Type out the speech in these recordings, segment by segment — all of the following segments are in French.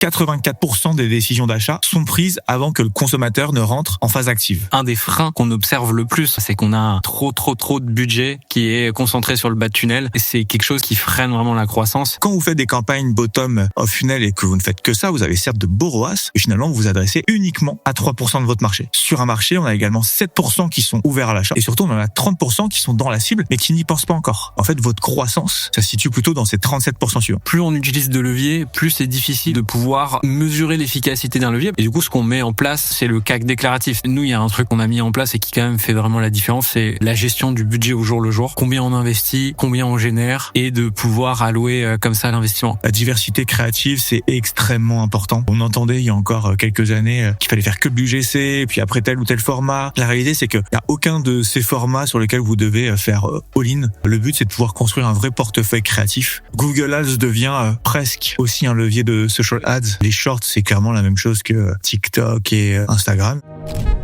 84% des décisions d'achat sont prises avant que le consommateur ne rentre en phase active. Un des freins qu'on observe le plus, c'est qu'on a trop de budget qui est concentré sur le bas de tunnel. Et c'est quelque chose qui freine vraiment la croissance. Quand vous faites des campagnes bottom of funnel et que vous ne faites que ça, vous avez certes de beaux ROAS, et finalement vous vous adressez uniquement à 3% de votre marché. Sur un marché, on a également 7% qui sont ouverts à l'achat, et surtout on en a 30% qui sont dans la cible, mais qui n'y pensent pas encore. En fait, votre croissance, ça se situe plutôt dans ces 37% suivants. Plus on utilise de leviers, plus c'est difficile de pouvoir mesurer l'efficacité d'un levier. Et du coup, ce qu'on met en place, c'est le CAC déclaratif. Nous, il y a un truc qu'on a mis en place et qui quand même fait vraiment la différence, c'est la gestion du budget au jour le jour. Combien on investit, combien on génère, et de pouvoir allouer comme ça l'investissement. La diversité créative, c'est extrêmement important. On entendait il y a encore quelques années qu'il fallait faire que du GC, puis après tel ou tel format. La réalité, c'est qu'il n'y a aucun de ces formats sur lesquels vous devez faire all-in. Le but, c'est de pouvoir construire un vrai portefeuille créatif. Google Ads devient presque aussi un levier de social ads. Les shorts, c'est clairement la même chose que TikTok et Instagram.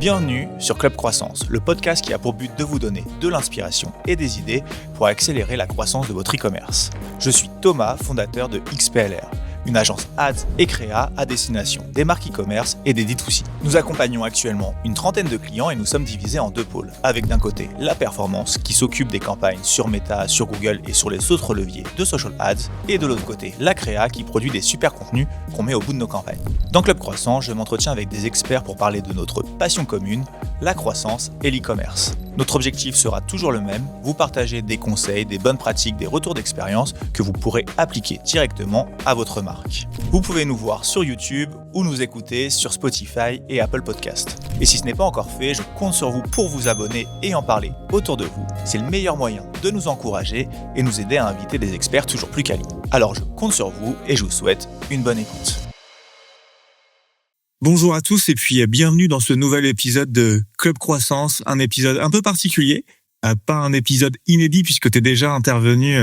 Bienvenue sur Club Croissance, le podcast qui a pour but de vous donner de l'inspiration et des idées pour accélérer la croissance de votre e-commerce. Je suis Thomas, fondateur de XPLR, une agence ads et créa à destination des marques e-commerce et des D2C. Nous accompagnons actuellement une trentaine de clients et nous sommes divisés en deux pôles, avec d'un côté la performance qui s'occupe des campagnes sur Meta, sur Google et sur les autres leviers de social ads, et de l'autre côté la créa qui produit des super contenus qu'on met au bout de nos campagnes. Dans Club Croissance, je m'entretiens avec des experts pour parler de notre passion commune, la croissance et l'e-commerce. Notre objectif sera toujours le même, vous partager des conseils, des bonnes pratiques, des retours d'expérience que vous pourrez appliquer directement à votre marque. Vous pouvez nous voir sur YouTube ou nous écouter sur Spotify et Apple Podcast. Et si ce n'est pas encore fait, je compte sur vous pour vous abonner et en parler autour de vous. C'est le meilleur moyen de nous encourager et nous aider à inviter des experts toujours plus quali. Alors je compte sur vous et je vous souhaite une bonne écoute. Bonjour à tous et puis bienvenue dans ce nouvel épisode de Club Croissance, un épisode un peu particulier, pas un épisode inédit puisque tu es déjà intervenu,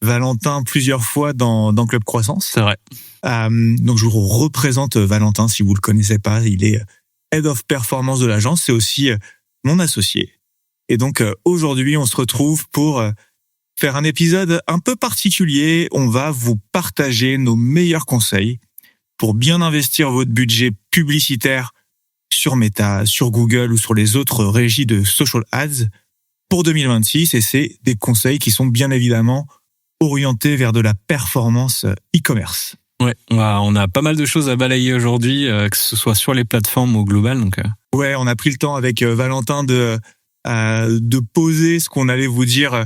Valentin, plusieurs fois dans Club Croissance. C'est vrai. Donc je vous représente Valentin, si vous le connaissez pas, il est Head of Performance de l'agence, c'est aussi mon associé. Et donc aujourd'hui, on se retrouve pour faire un épisode un peu particulier. On va vous partager nos meilleurs conseils pour bien investir votre budget publicitaire sur Meta, sur Google ou sur les autres régies de social ads pour 2026. Et c'est des conseils qui sont bien évidemment orientés vers de la performance e-commerce. Ouais, on a pas mal de choses à balayer aujourd'hui, que ce soit sur les plateformes au global. Donc Ouais, on a pris le temps avec Valentin de poser ce qu'on allait vous dire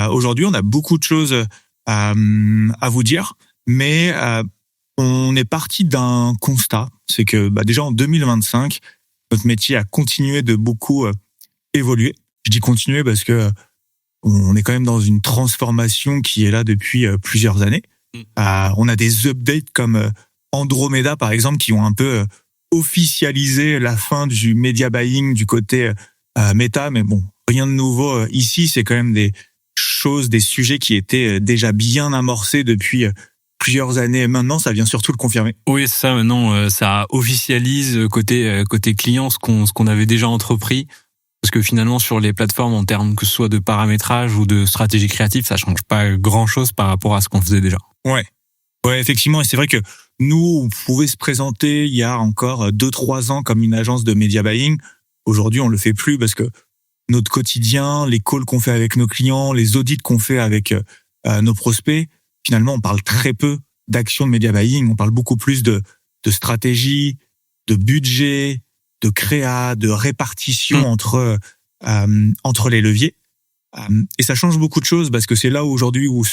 aujourd'hui. On a beaucoup de choses à vous dire, mais on est parti d'un constat, c'est que déjà en 2025, notre métier a continué de beaucoup évoluer. Je dis continuer parce que on est quand même dans une transformation qui est là depuis plusieurs années. On a des updates comme Andromeda, par exemple, qui ont un peu officialisé la fin du media buying du côté Meta. Mais bon, rien de nouveau ici. C'est quand même des choses, des sujets qui étaient déjà bien amorcés depuis plusieurs années. Maintenant, ça vient surtout le confirmer. Oui, c'est ça. Maintenant, ça officialise côté client ce qu'on avait déjà entrepris. Parce que finalement, sur les plateformes, en termes que ce soit de paramétrage ou de stratégie créative, ça change pas grand-chose par rapport à ce qu'on faisait déjà. Ouais, effectivement. Et c'est vrai que nous, on pouvait se présenter il y a encore 2-3 ans comme une agence de media buying. Aujourd'hui, on le fait plus parce que notre quotidien, les calls qu'on fait avec nos clients, les audits qu'on fait avec nos prospects, finalement, on parle très peu d'action de media buying. On parle beaucoup plus de stratégie, de budget, de créa, de répartition entre les leviers. Et ça change beaucoup de choses parce que c'est là aujourd'hui où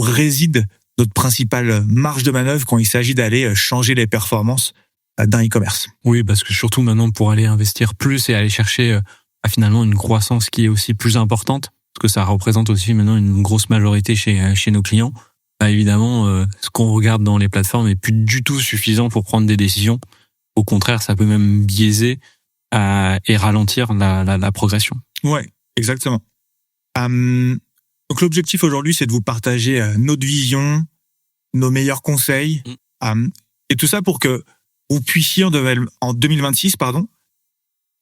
réside notre principale marge de manœuvre quand il s'agit d'aller changer les performances d'un e-commerce. Oui, parce que surtout maintenant, pour aller investir plus et aller chercher finalement une croissance qui est aussi plus importante, parce que ça représente aussi maintenant une grosse majorité chez nos clients, évidemment, ce qu'on regarde dans les plateformes n'est plus du tout suffisant pour prendre des décisions. Au contraire, ça peut même biaiser et ralentir la progression. Ouais, exactement. Donc l'objectif aujourd'hui, c'est de vous partager notre vision, nos meilleurs conseils, et tout ça pour que vous puissiez en 2026,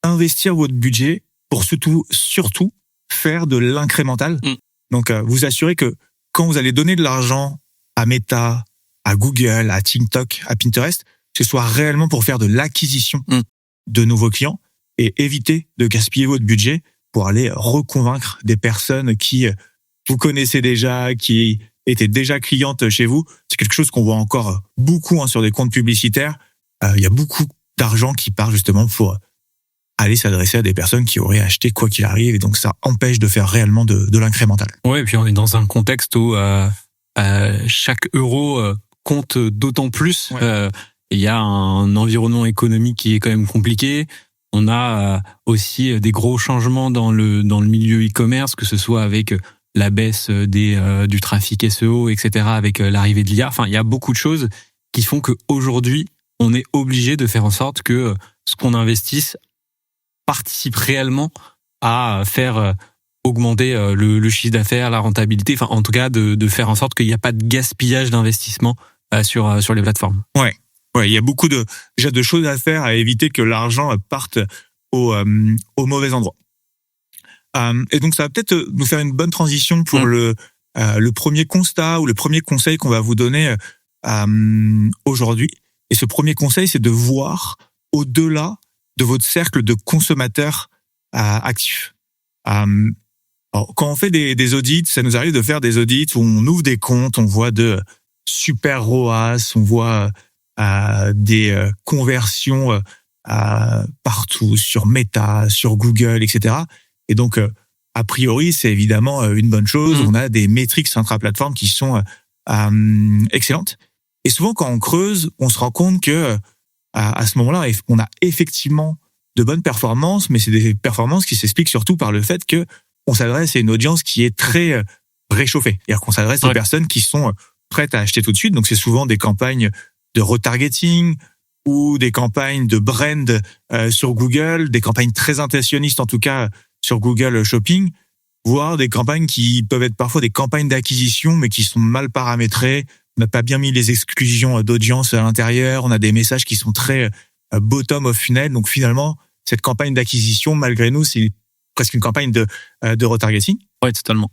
investir votre budget pour surtout faire de l'incrémental. Donc vous assurer que quand vous allez donner de l'argent à Meta, à Google, à TikTok, à Pinterest, que ce soit réellement pour faire de l'acquisition de nouveaux clients et éviter de gaspiller votre budget pour aller reconvaincre des personnes qui vous connaissez déjà, qui étaient déjà clientes chez vous. C'est quelque chose qu'on voit encore beaucoup sur des comptes publicitaires. Il y a beaucoup d'argent qui part justement pour aller s'adresser à des personnes qui auraient acheté quoi qu'il arrive, et donc ça empêche de faire réellement de l'incrémental. Ouais, et puis on est dans un contexte où chaque euro compte d'autant plus. Ouais. Il y a un environnement économique qui est quand même compliqué. On a aussi des gros changements dans le milieu e-commerce, que ce soit avec la baisse du trafic SEO, etc., avec l'arrivée de l'IA. Enfin, il y a beaucoup de choses qui font qu'aujourd'hui, on est obligé de faire en sorte que ce qu'on investisse participe réellement à faire augmenter le chiffre d'affaires, la rentabilité, enfin en tout cas de faire en sorte qu'il n'y a pas de gaspillage d'investissement sur les plateformes. Ouais, il y a beaucoup de choses à faire, à éviter que l'argent parte au mauvais endroit. Et donc ça va peut-être nous faire une bonne transition pour le premier constat ou le premier conseil qu'on va vous donner aujourd'hui. Et ce premier conseil, c'est de voir au-delà de votre cercle de consommateurs actifs. Alors, quand on fait des audits, ça nous arrive de faire des audits où on ouvre des comptes, on voit de super ROAS, on voit des conversions partout, sur Meta, sur Google, etc. Et donc, a priori, c'est évidemment une bonne chose. On a des métriques intra-plateforme qui sont excellentes. Et souvent, quand on creuse, on se rend compte que à ce moment-là, on a effectivement de bonnes performances, mais c'est des performances qui s'expliquent surtout par le fait que on s'adresse à une audience qui est très réchauffée. C'est-à-dire qu'on s'adresse aux personnes qui sont prêtes à acheter tout de suite. Donc, c'est souvent des campagnes de retargeting ou des campagnes de brand sur Google, des campagnes très intentionnistes, en tout cas, sur Google Shopping, voire des campagnes qui peuvent être parfois des campagnes d'acquisition, mais qui sont mal paramétrées. On n'a pas bien mis les exclusions d'audience à l'intérieur. On a des messages qui sont très bottom of funnel. Donc finalement, cette campagne d'acquisition, malgré nous, c'est presque une campagne de retargeting. Ouais, totalement.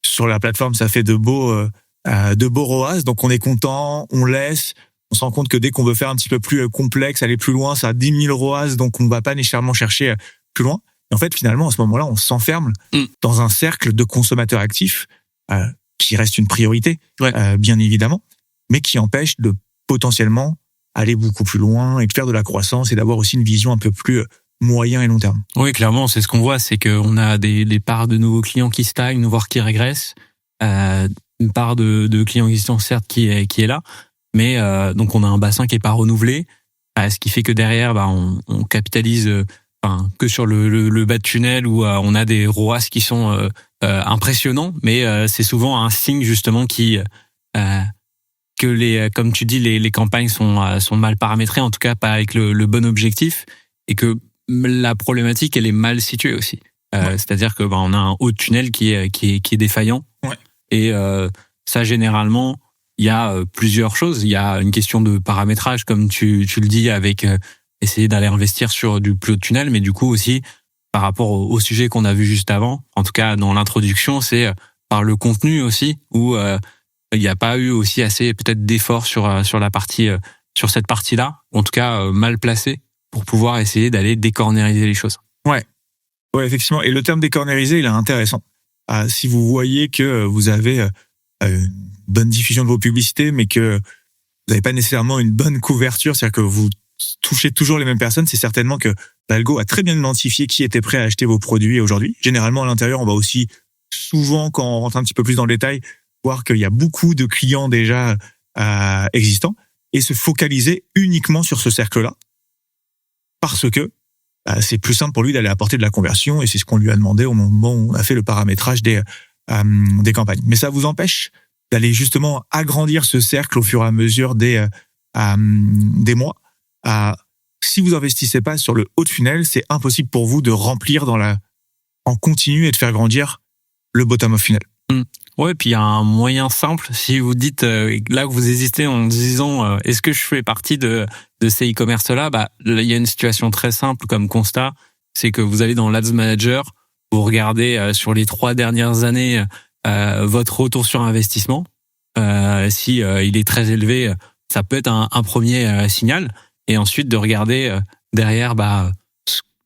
Sur la plateforme, ça fait de beaux ROAS. Donc on est content, on laisse. On se rend compte que dès qu'on veut faire un petit peu plus complexe, aller plus loin, ça a 10 000 ROAS. Donc on va pas nécessairement chercher plus loin. Et en fait, finalement, à ce moment-là, on s'enferme dans un cercle de consommateurs actifs qui reste une priorité, bien évidemment, mais qui empêche de potentiellement aller beaucoup plus loin et de faire de la croissance et d'avoir aussi une vision un peu plus moyen et long terme. Oui, clairement, c'est ce qu'on voit, c'est qu'on a des parts de nouveaux clients qui stagnent, voire qui régressent, une part de clients existants, certes, qui est là, mais donc on a un bassin qui est pas renouvelé, ce qui fait que derrière, on capitalise que sur le bas de tunnel où on a des ROAS qui sont impressionnants, mais c'est souvent un signe justement que comme tu dis, les campagnes sont mal paramétrées, en tout cas pas avec le bon objectif, et que la problématique elle est mal située aussi. C'est-à-dire que on a un haut de tunnel qui est défaillant. Ouais. Et ça généralement il y a plusieurs choses. Il y a une question de paramétrage, comme tu le dis, avec essayer d'aller investir sur du plus haut de tunnel, mais du coup aussi par rapport au sujet qu'on a vu juste avant, en tout cas dans l'introduction, c'est par le contenu aussi, où il n'y a pas eu aussi assez peut-être d'efforts sur la partie sur cette partie-là, en tout cas mal placé pour pouvoir essayer d'aller décornériser les choses. Ouais, effectivement. Et le terme décornériser, il est intéressant. Si vous voyez que vous avez une bonne diffusion de vos publicités, mais que vous n'avez pas nécessairement une bonne couverture, c'est-à-dire que vous touchez toujours les mêmes personnes, c'est certainement que l'algo a très bien identifié qui était prêt à acheter vos produits aujourd'hui. Généralement, à l'intérieur, on va aussi souvent, quand on rentre un petit peu plus dans le détail, voir qu'il y a beaucoup de clients déjà existants et se focaliser uniquement sur ce cercle-là parce que c'est plus simple pour lui d'aller apporter de la conversion et c'est ce qu'on lui a demandé au moment où on a fait le paramétrage des campagnes. Mais ça vous empêche d'aller justement agrandir ce cercle au fur et à mesure des mois. Si vous investissez pas sur le haut de funnel, c'est impossible pour vous de remplir en continu et de faire grandir le bottom of funnel. Ouais, puis il y a un moyen simple. Si vous dites là que vous hésitez en disant est-ce que je fais partie de ces e-commerce-là, il y a une situation très simple comme constat, c'est que vous allez dans l'Ads Manager, vous regardez sur les 3 dernières années votre retour sur investissement. Si il est très élevé, ça peut être un premier signal. Et ensuite de regarder derrière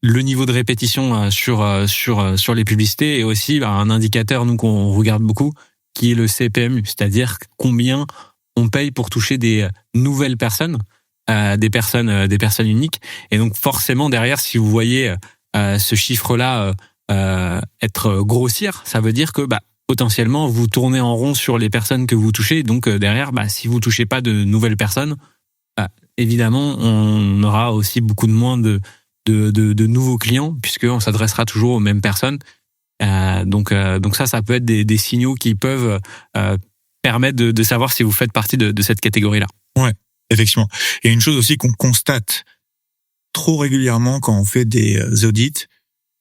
le niveau de répétition sur les publicités, et aussi un indicateur nous qu'on regarde beaucoup qui est le CPMU, c'est-à-dire combien on paye pour toucher des nouvelles personnes, des personnes uniques. Et donc forcément derrière, si vous voyez ce chiffre-là être grossir, ça veut dire que potentiellement vous tournez en rond sur les personnes que vous touchez. Donc derrière, si vous touchez pas de nouvelles personnes, évidemment on aura aussi beaucoup de moins de nouveaux clients, puisqu'on s'adressera toujours aux mêmes personnes. Donc ça peut être des signaux qui peuvent permettre de savoir si vous faites partie de cette catégorie-là. Ouais, effectivement. Et une chose aussi qu'on constate trop régulièrement quand on fait des audits,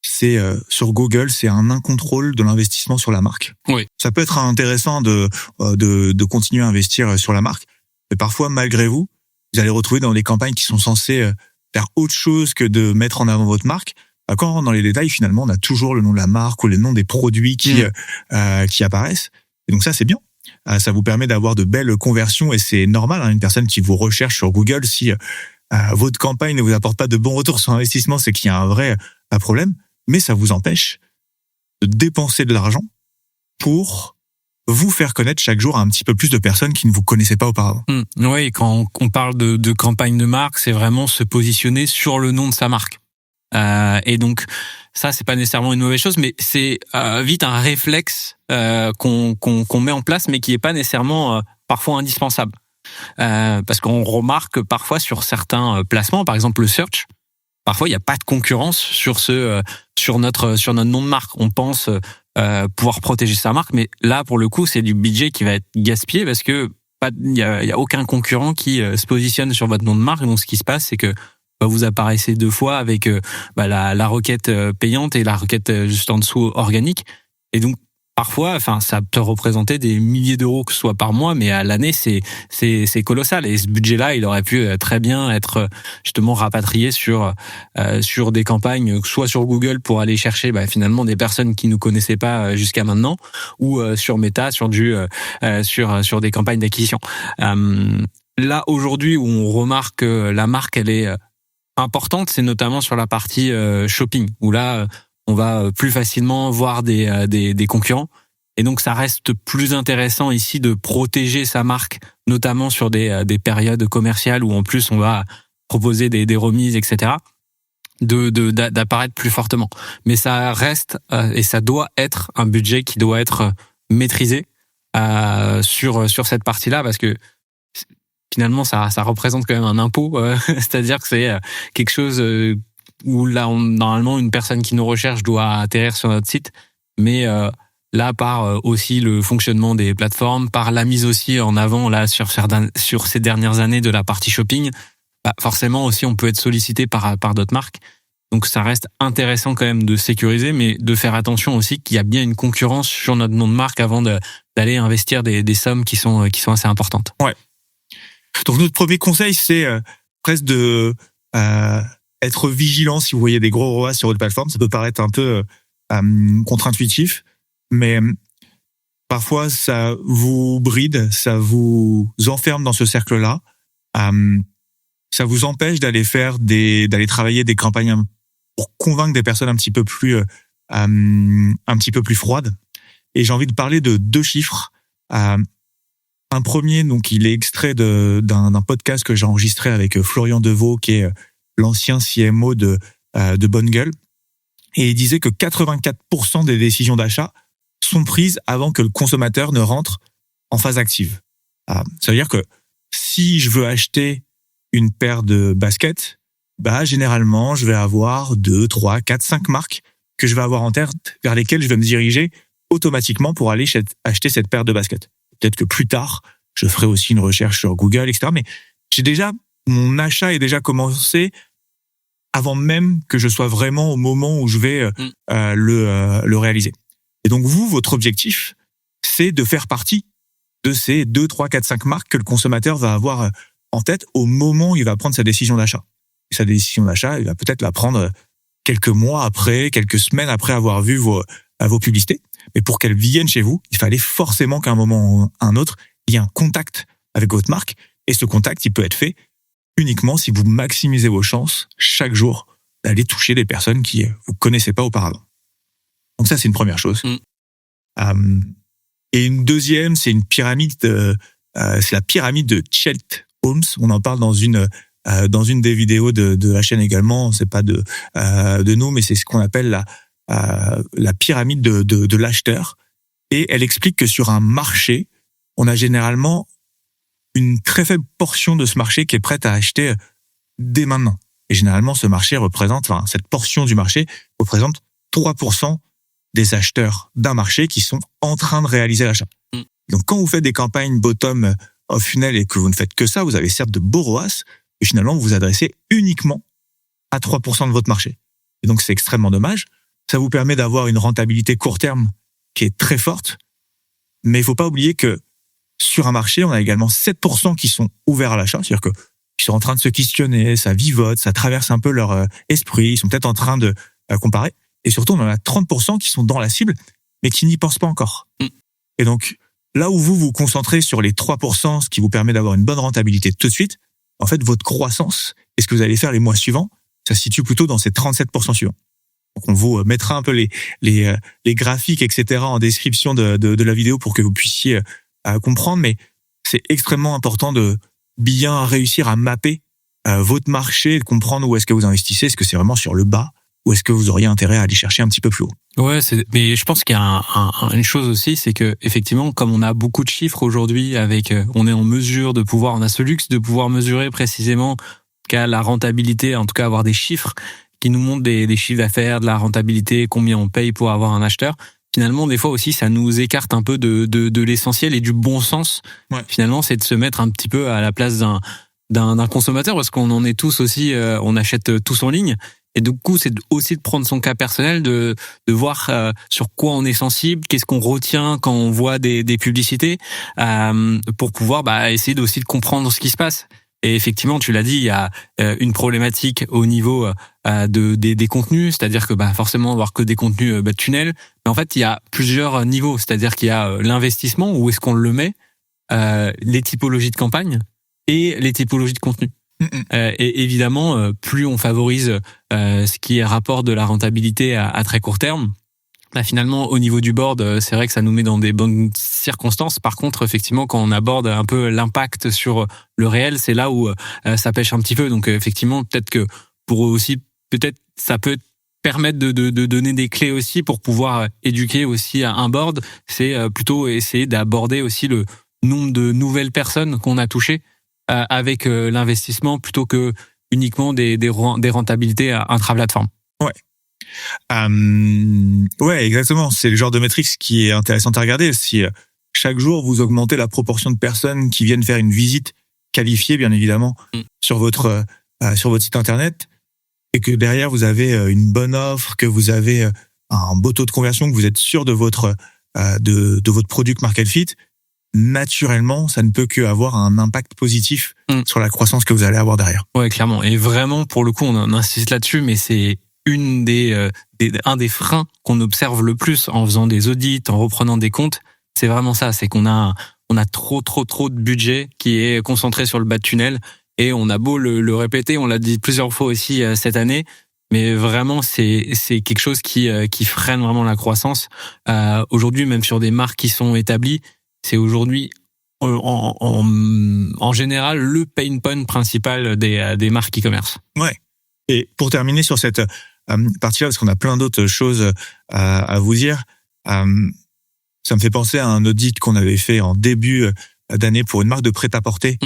c'est sur Google, c'est un incontrôle de l'investissement sur la marque. Oui. Ça peut être intéressant de continuer à investir sur la marque, mais parfois, malgré vous allez retrouver dans des campagnes qui sont censées faire autre chose que de mettre en avant votre marque. Quand dans les détails, finalement, on a toujours le nom de la marque ou le nom des produits qui apparaissent. Et donc ça, c'est bien. Ça vous permet d'avoir de belles conversions, et c'est normal, une personne qui vous recherche sur Google, si votre campagne ne vous apporte pas de bons retours sur investissement, c'est qu'il y a un vrai problème. Mais ça vous empêche de dépenser de l'argent pour vous faire connaître chaque jour à un petit peu plus de personnes qui ne vous connaissaient pas auparavant. Oui, quand on parle de campagne de marque, c'est vraiment se positionner sur le nom de sa marque. Et donc ça, c'est pas nécessairement une mauvaise chose, mais c'est vite un réflexe qu'on met en place, mais qui est pas nécessairement parfois indispensable. Parce qu'on remarque parfois sur certains placements, par exemple le search, parfois il n'y a pas de concurrence sur notre nom de marque. On pense pouvoir protéger sa marque, mais là pour le coup c'est du budget qui va être gaspillé, parce que il y a aucun concurrent qui se positionne sur votre nom de marque. Donc ce qui se passe, c'est que vous apparaissez deux fois avec la requête payante et la requête juste en dessous organique. Et donc parfois, ça peut représenter des milliers d'euros, que ce soit par mois, mais à l'année, c'est colossal. Et ce budget-là, il aurait pu très bien être justement rapatrié sur des campagnes, soit sur Google pour aller chercher finalement des personnes qui nous connaissaient pas jusqu'à maintenant, ou sur Meta, sur des campagnes d'acquisition. Là aujourd'hui où on remarque que la marque elle est importante, c'est notamment sur la partie shopping, où là on va plus facilement voir des concurrents, et donc ça reste plus intéressant ici de protéger sa marque, notamment sur des périodes commerciales où en plus on va proposer des remises, etc., d'apparaître plus fortement. Mais ça reste et ça doit être un budget qui doit être maîtrisé sur cette partie-là, parce que finalement ça représente quand même un impôt, c'est-à-dire que c'est quelque chose où là, normalement, une personne qui nous recherche doit atterrir sur notre site, mais là, par aussi le fonctionnement des plateformes, par la mise aussi en avant là sur ces dernières années de la partie shopping, forcément aussi on peut être sollicité par d'autres marques. Donc ça reste intéressant quand même de sécuriser, mais de faire attention aussi qu'il y a bien une concurrence sur notre nom de marque avant d'aller investir des sommes qui sont assez importantes. Ouais. Donc notre premier conseil, c'est presque de être vigilant si vous voyez des gros ROAS sur votre plateforme. Ça peut paraître un peu contre-intuitif, mais parfois ça vous bride, ça vous enferme dans ce cercle-là. Ça vous empêche d'aller travailler des campagnes pour convaincre des personnes un petit peu plus froides. Et j'ai envie de parler de deux chiffres. Un premier, donc, il est extrait d'un podcast que j'ai enregistré avec Florian Deveau, qui est l'ancien CMO de Bonne Gueule. Et il disait que 84% des décisions d'achat sont prises avant que le consommateur ne rentre en phase active. Ça veut dire que si je veux acheter une paire de baskets, généralement, je vais avoir 2, 3, 4, 5 marques que je vais avoir en tête vers lesquelles je vais me diriger automatiquement pour aller acheter cette paire de baskets. Peut-être que plus tard, je ferai aussi une recherche sur Google, etc. Mais mon achat est déjà commencé avant même que je sois vraiment au moment où je vais le réaliser. Et donc votre objectif, c'est de faire partie de ces 2, 3, 4, 5 marques que le consommateur va avoir en tête au moment où il va prendre sa décision d'achat. Et sa décision d'achat, il va peut-être la prendre quelques mois après, quelques semaines après avoir vu vos publicités. Mais pour qu'elle vienne chez vous, il fallait forcément qu'à un moment ou à un autre, il y ait un contact avec votre marque Et ce contact, il peut être fait uniquement si vous maximisez vos chances chaque jour d'aller toucher des personnes qui vous connaissez pas auparavant. Donc ça, c'est une première chose. Et une deuxième, c'est une pyramide, c'est la pyramide de Chet Holmes. On en parle dans une des vidéos de la chaîne également. C'est pas de nous, mais c'est ce qu'on appelle la pyramide de l'acheteur. Et elle explique que sur un marché, on a généralement une très faible portion de ce marché qui est prête à acheter dès maintenant. Et généralement, ce marché cette portion du marché représente 3% des acheteurs d'un marché qui sont en train de réaliser l'achat. Donc, quand vous faites des campagnes bottom of funnel et que vous ne faites que ça, vous avez certes de beaux ROAS, et finalement, vous vous adressez uniquement à 3% de votre marché. Et donc, c'est extrêmement dommage. Ça vous permet d'avoir une rentabilité court terme qui est très forte. Mais il faut pas oublier que sur un marché, on a également 7% qui sont ouverts à l'achat. C'est-à-dire qu'ils sont en train de se questionner, ça vivote, ça traverse un peu leur esprit, ils sont peut-être en train de comparer. Et surtout, on en a 30% qui sont dans la cible, mais qui n'y pensent pas encore. Et donc, là où vous vous concentrez sur les 3%, ce qui vous permet d'avoir une bonne rentabilité tout de suite, en fait, votre croissance et ce que vous allez faire les mois suivants, ça se situe plutôt dans ces 37% suivants. Donc, on vous mettra un peu les graphiques, etc. en description de la vidéo pour que vous puissiez comprendre, mais c'est extrêmement important de bien réussir à mapper votre marché, de comprendre où est-ce que vous investissez, est-ce que c'est vraiment sur le bas, ou est-ce que vous auriez intérêt à aller chercher un petit peu plus haut. Ouais, mais je pense qu'il y a une chose aussi, c'est que effectivement, comme on a beaucoup de chiffres aujourd'hui, on est en mesure on a ce luxe de pouvoir mesurer précisément qu'à la rentabilité, en tout cas avoir des chiffres qui nous montrent des chiffres d'affaires, de la rentabilité, combien on paye pour avoir un acheteur. Finalement, des fois aussi, ça nous écarte un peu de l'essentiel et du bon sens. Ouais. Finalement, c'est de se mettre un petit peu à la place d'un consommateur, parce qu'on en est tous aussi, on achète tous en ligne. Et du coup, c'est aussi de prendre son cas personnel, de voir sur quoi on est sensible, qu'est-ce qu'on retient quand on voit des publicités, pour pouvoir essayer aussi de comprendre ce qui se passe. Et effectivement, tu l'as dit, il y a une problématique au niveau des contenus, c'est-à-dire que forcément avoir que des contenus tunnel. Mais en fait, il y a plusieurs niveaux, c'est-à-dire qu'il y a l'investissement, où est-ce qu'on le met, les typologies de campagne et les typologies de contenu. Et évidemment, plus on favorise ce qui est rapport de la rentabilité à très court terme, finalement, au niveau du board, c'est vrai que ça nous met dans des bonnes circonstances. Par contre, effectivement, quand on aborde un peu l'impact sur le réel, c'est là où ça pêche un petit peu. Donc, effectivement, peut-être que pour eux aussi, ça peut permettre de donner des clés aussi pour pouvoir éduquer aussi un board. C'est plutôt essayer d'aborder aussi le nombre de nouvelles personnes qu'on a touchées avec l'investissement, plutôt que uniquement des rentabilités intra-plateforme. Ouais. Ouais, exactement. C'est le genre de métrique qui est intéressante à regarder. Si chaque jour vous augmentez la proportion de personnes qui viennent faire une visite qualifiée, bien évidemment, sur votre site internet, et que derrière vous avez une bonne offre, que vous avez un beau taux de conversion, que vous êtes sûr de votre product market fit, naturellement, ça ne peut qu'avoir un impact positif sur la croissance que vous allez avoir derrière. Ouais, clairement. Et vraiment, pour le coup, on insiste là-dessus, mais c'est un des freins qu'on observe le plus en faisant des audits, en reprenant des comptes. C'est vraiment ça, c'est qu'on a trop de budget qui est concentré sur le bas de tunnel, et on a beau le répéter, on l'a dit plusieurs fois aussi cette année, mais vraiment c'est quelque chose qui freine vraiment la croissance. Aujourd'hui, même sur des marques qui sont établies, c'est aujourd'hui en général le pain point principal des marques e-commerce. Ouais. Et pour terminer sur cette partie-là, parce qu'on a plein d'autres choses à vous dire, ça me fait penser à un audit qu'on avait fait en début d'année pour une marque de prêt-à-porter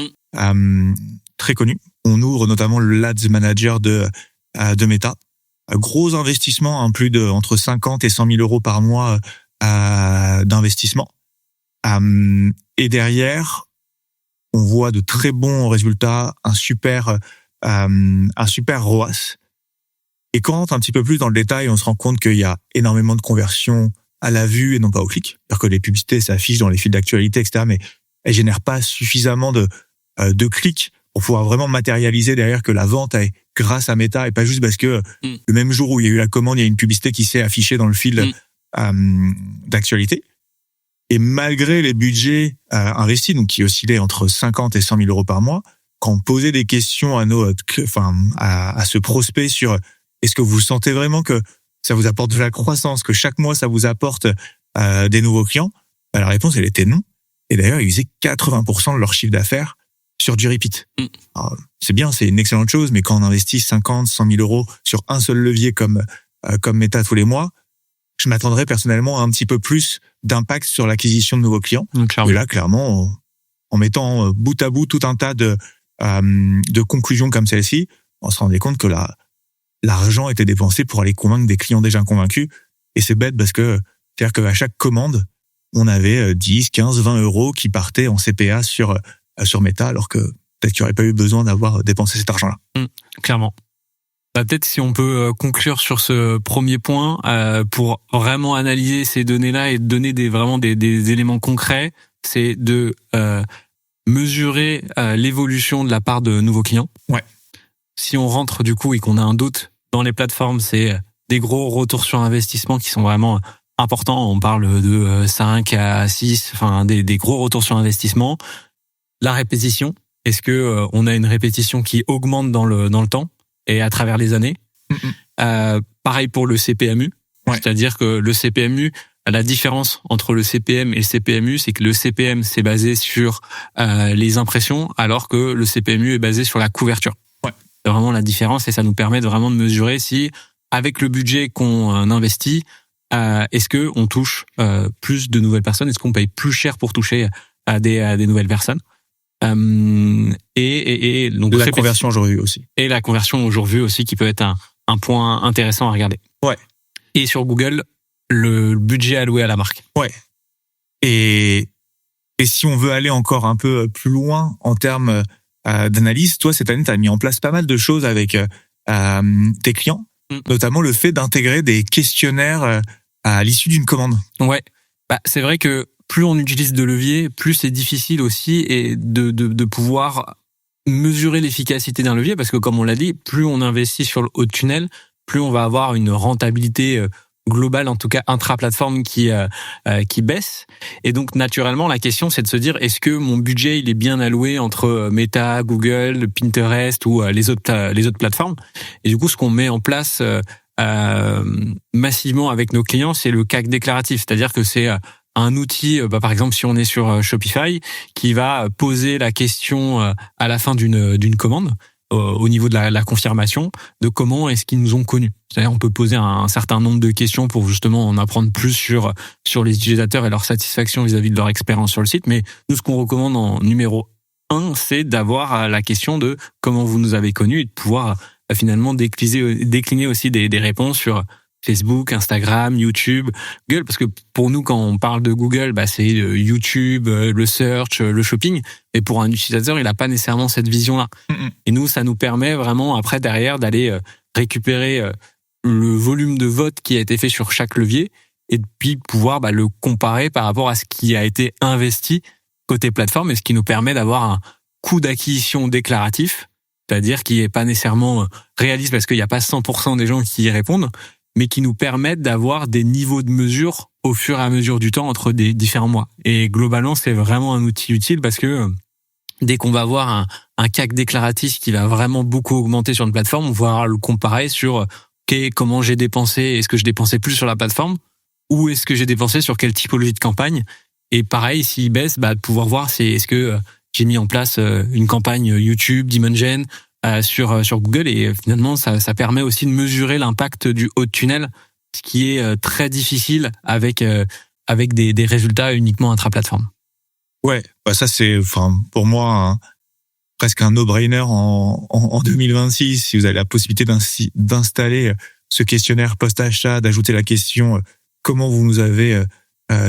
très connue. On ouvre notamment l'Ads Manager de Meta. Gros investissement, plus de entre 50 et 100 000 euros par mois d'investissement. Et derrière, on voit de très bons résultats, un super ROAS. Et quand on rentre un petit peu plus dans le détail, on se rend compte qu'il y a énormément de conversions à la vue et non pas au clic. C'est-à-dire que les publicités s'affichent dans les fils d'actualité, etc., mais elles génèrent pas suffisamment de clics pour pouvoir vraiment matérialiser derrière que la vente est grâce à Meta, et pas juste parce que le même jour où il y a eu la commande, il y a une publicité qui s'est affichée dans le fil d'actualité. Et malgré les budgets investis, donc qui oscillaient entre 50 et 100 000 euros par mois, quand on posait des questions à ce prospect sur est-ce que vous sentez vraiment que ça vous apporte de la croissance, que chaque mois ça vous apporte des nouveaux clients, la réponse elle était non. Et d'ailleurs, ils faisaient 80% de leur chiffre d'affaires sur du repeat. Alors, c'est bien, c'est une excellente chose, mais quand on investit 50, 100 000 euros sur un seul levier comme Meta tous les mois, je m'attendrais personnellement à un petit peu plus d'impact sur l'acquisition de nouveaux clients. Et là, clairement, en mettant bout à bout tout un tas de conclusions comme celle-ci, on se rendait compte que l'argent était dépensé pour aller convaincre des clients déjà convaincus. Et c'est bête parce que c'est-à-dire qu'à chaque commande, on avait 10, 15, 20 euros qui partaient en CPA sur Meta, alors que peut-être qu'il n'y aurait pas eu besoin d'avoir dépensé cet argent-là. Clairement. Peut-être si on peut conclure sur ce premier point pour vraiment analyser ces données-là et donner des éléments concrets, c'est de mesurer l'évolution de la part de nouveaux clients. Ouais. Si on rentre du coup et qu'on a un doute dans les plateformes, c'est des gros retours sur investissement qui sont vraiment importants. On parle de 5 à 6, enfin des gros retours sur investissement. La répétition, est-ce que on a une répétition qui augmente dans le temps et à travers les années? Pareil pour le CPMU, c'est-à-dire que le CPMU, la différence entre le CPM et le CPMU, c'est que le CPM c'est basé sur les impressions, alors que le CPMU est basé sur la couverture. C'est vraiment la différence et ça nous permet vraiment de mesurer si, avec le budget qu'on investit, est-ce que on touche plus de nouvelles personnes, est-ce qu'on paye plus cher pour toucher à des nouvelles personnes. Et donc la conversion au jour vu aussi. Et la conversion au jour vu aussi qui peut être un point intéressant à regarder. Ouais. Et sur Google, le budget alloué à la marque. Ouais. Et si on veut aller encore un peu plus loin en termes d'analyse, toi cette année tu as mis en place pas mal de choses avec tes clients, notamment le fait d'intégrer des questionnaires à l'issue d'une commande. Ouais. C'est vrai que plus on utilise de leviers, plus c'est difficile aussi et de pouvoir mesurer l'efficacité d'un levier, parce que comme on l'a dit, plus on investit sur le haut de tunnel, plus on va avoir une rentabilité globale, en tout cas intra-plateforme qui baisse. Et donc naturellement, la question c'est de se dire, est-ce que mon budget il est bien alloué entre Meta, Google, Pinterest ou les autres plateformes? Et du coup, ce qu'on met en place massivement avec nos clients, c'est le CAC déclaratif, c'est-à-dire que c'est un outil, par exemple, si on est sur Shopify, qui va poser la question à la fin d'une commande, au niveau de la confirmation, de comment est-ce qu'ils nous ont connus. C'est-à-dire, on peut poser un certain nombre de questions pour justement en apprendre plus sur les utilisateurs et leur satisfaction vis-à-vis de leur expérience sur le site. Mais nous, ce qu'on recommande en numéro 1, c'est d'avoir la question de comment vous nous avez connus et de pouvoir finalement décliner aussi des réponses sur Facebook, Instagram, YouTube, Google, parce que pour nous, quand on parle de Google, c'est YouTube, le search, le shopping, et pour un utilisateur, il n'a pas nécessairement cette vision-là. Et nous, ça nous permet vraiment, après, derrière, d'aller récupérer le volume de votes qui a été fait sur chaque levier, et puis pouvoir le comparer par rapport à ce qui a été investi côté plateforme, et ce qui nous permet d'avoir un coût d'acquisition déclaratif, c'est-à-dire qui n'est pas nécessairement réaliste, parce qu'il n'y a pas 100% des gens qui y répondent, mais qui nous permettent d'avoir des niveaux de mesure au fur et à mesure du temps entre des différents mois. Et globalement, c'est vraiment un outil utile parce que dès qu'on va avoir un CAC déclaratif qui va vraiment beaucoup augmenter sur une plateforme, on va le comparer sur comment j'ai dépensé, est-ce que je dépensais plus sur la plateforme ou est-ce que j'ai dépensé sur quelle typologie de campagne. Et pareil, s'il baisse, de pouvoir voir est-ce que j'ai mis en place une campagne YouTube, Dimension, sur Google, et finalement ça permet aussi de mesurer l'impact du haut de tunnel, ce qui est très difficile avec des résultats uniquement intra-plateforme. Ouais, ça c'est pour moi presque un no-brainer en 2026, si vous avez la possibilité d'installer ce questionnaire post-achat, d'ajouter la question comment vous nous avez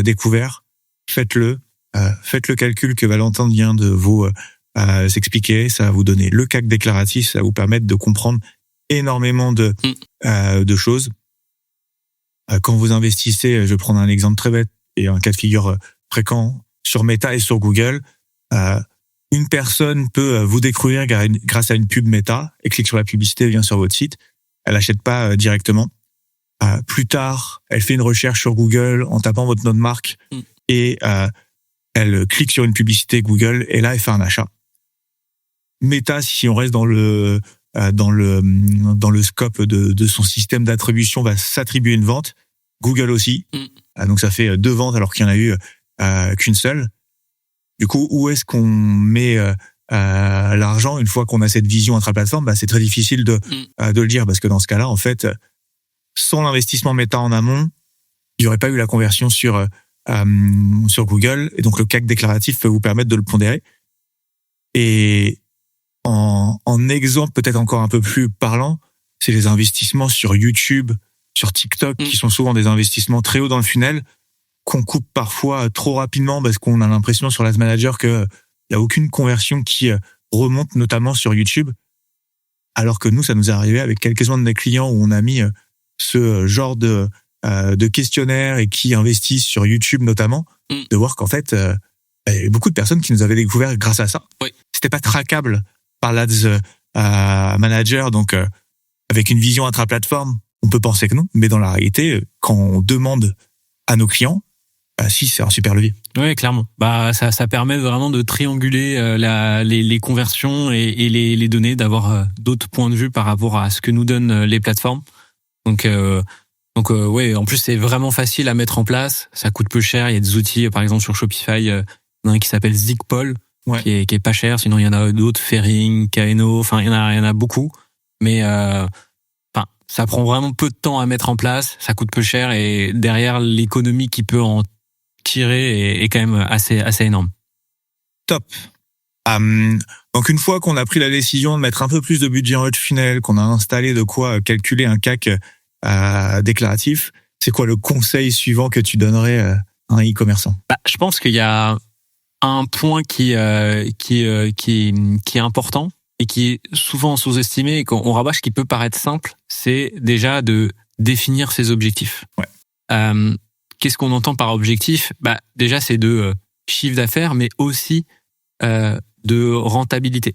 découvert, faites-le calcul que Valentin vient de vous s'expliquer, ça va vous donner le CAC déclaratif, ça va vous permettre de comprendre énormément de choses. Quand vous investissez, je vais prendre un exemple très bête et un cas de figure fréquent sur Meta et sur Google, une personne peut vous découvrir grâce à une pub Meta, elle clique sur la publicité, vient sur votre site, elle n'achète pas directement. Plus tard, elle fait une recherche sur Google en tapant votre nom de marque et elle clique sur une publicité Google et là elle fait un achat. Meta, si on reste dans le scope de son système d'attribution, va s'attribuer une vente. Google aussi. Donc ça fait 2 ventes alors qu'il y en a eu qu'une seule. Du coup, où est-ce qu'on met l'argent une fois qu'on a cette vision intra-plateforme? C'est très difficile de le dire parce que dans ce cas-là, en fait, sans l'investissement Meta en amont, il n'y aurait pas eu la conversion sur Google, et donc le CAC déclaratif peut vous permettre de le pondérer. Et en exemple peut-être encore un peu plus parlant, c'est les investissements sur YouTube, sur TikTok, qui sont souvent des investissements très hauts dans le funnel, qu'on coupe parfois trop rapidement parce qu'on a l'impression sur l'Ads Manager qu'il n'y a aucune conversion qui remonte, notamment sur YouTube. Alors que nous, ça nous est arrivé avec quelques-uns de nos clients où on a mis ce genre de questionnaire et qui investissent sur YouTube notamment, de voir qu'en fait, il y avait beaucoup de personnes qui nous avaient découvert grâce à ça. Oui. C'était pas traquable par l'Ads Manager, donc avec une vision intra-plateforme, on peut penser que non, mais dans la réalité, quand on demande à nos clients, si, c'est un super levier. Oui, clairement. Ça permet vraiment de trianguler les conversions et les données, d'avoir d'autres points de vue par rapport à ce que nous donnent les plateformes. Donc ouais, en plus c'est vraiment facile à mettre en place, ça coûte peu cher, il y a des outils par exemple sur Shopify, il y en a un qui s'appelle Zigpol, qui est pas cher, sinon il y en a d'autres, Fairing, Kaeno, enfin il y en a beaucoup, mais ça prend vraiment peu de temps à mettre en place, ça coûte peu cher et derrière l'économie qui peut en tirer est quand même assez énorme. Top. Donc une fois qu'on a pris la décision de mettre un peu plus de budget en haut de funnel, qu'on a installé de quoi calculer un CAC déclaratif, c'est quoi le conseil suivant que tu donnerais à un e-commerçant? Je pense qu'il y a un point qui est important et qui est souvent sous-estimé et qu'on rabâche, qui peut paraître simple, c'est déjà de définir ses objectifs. Ouais. Qu'est-ce qu'on entend par objectif? Déjà, c'est de chiffre d'affaires, mais aussi de rentabilité.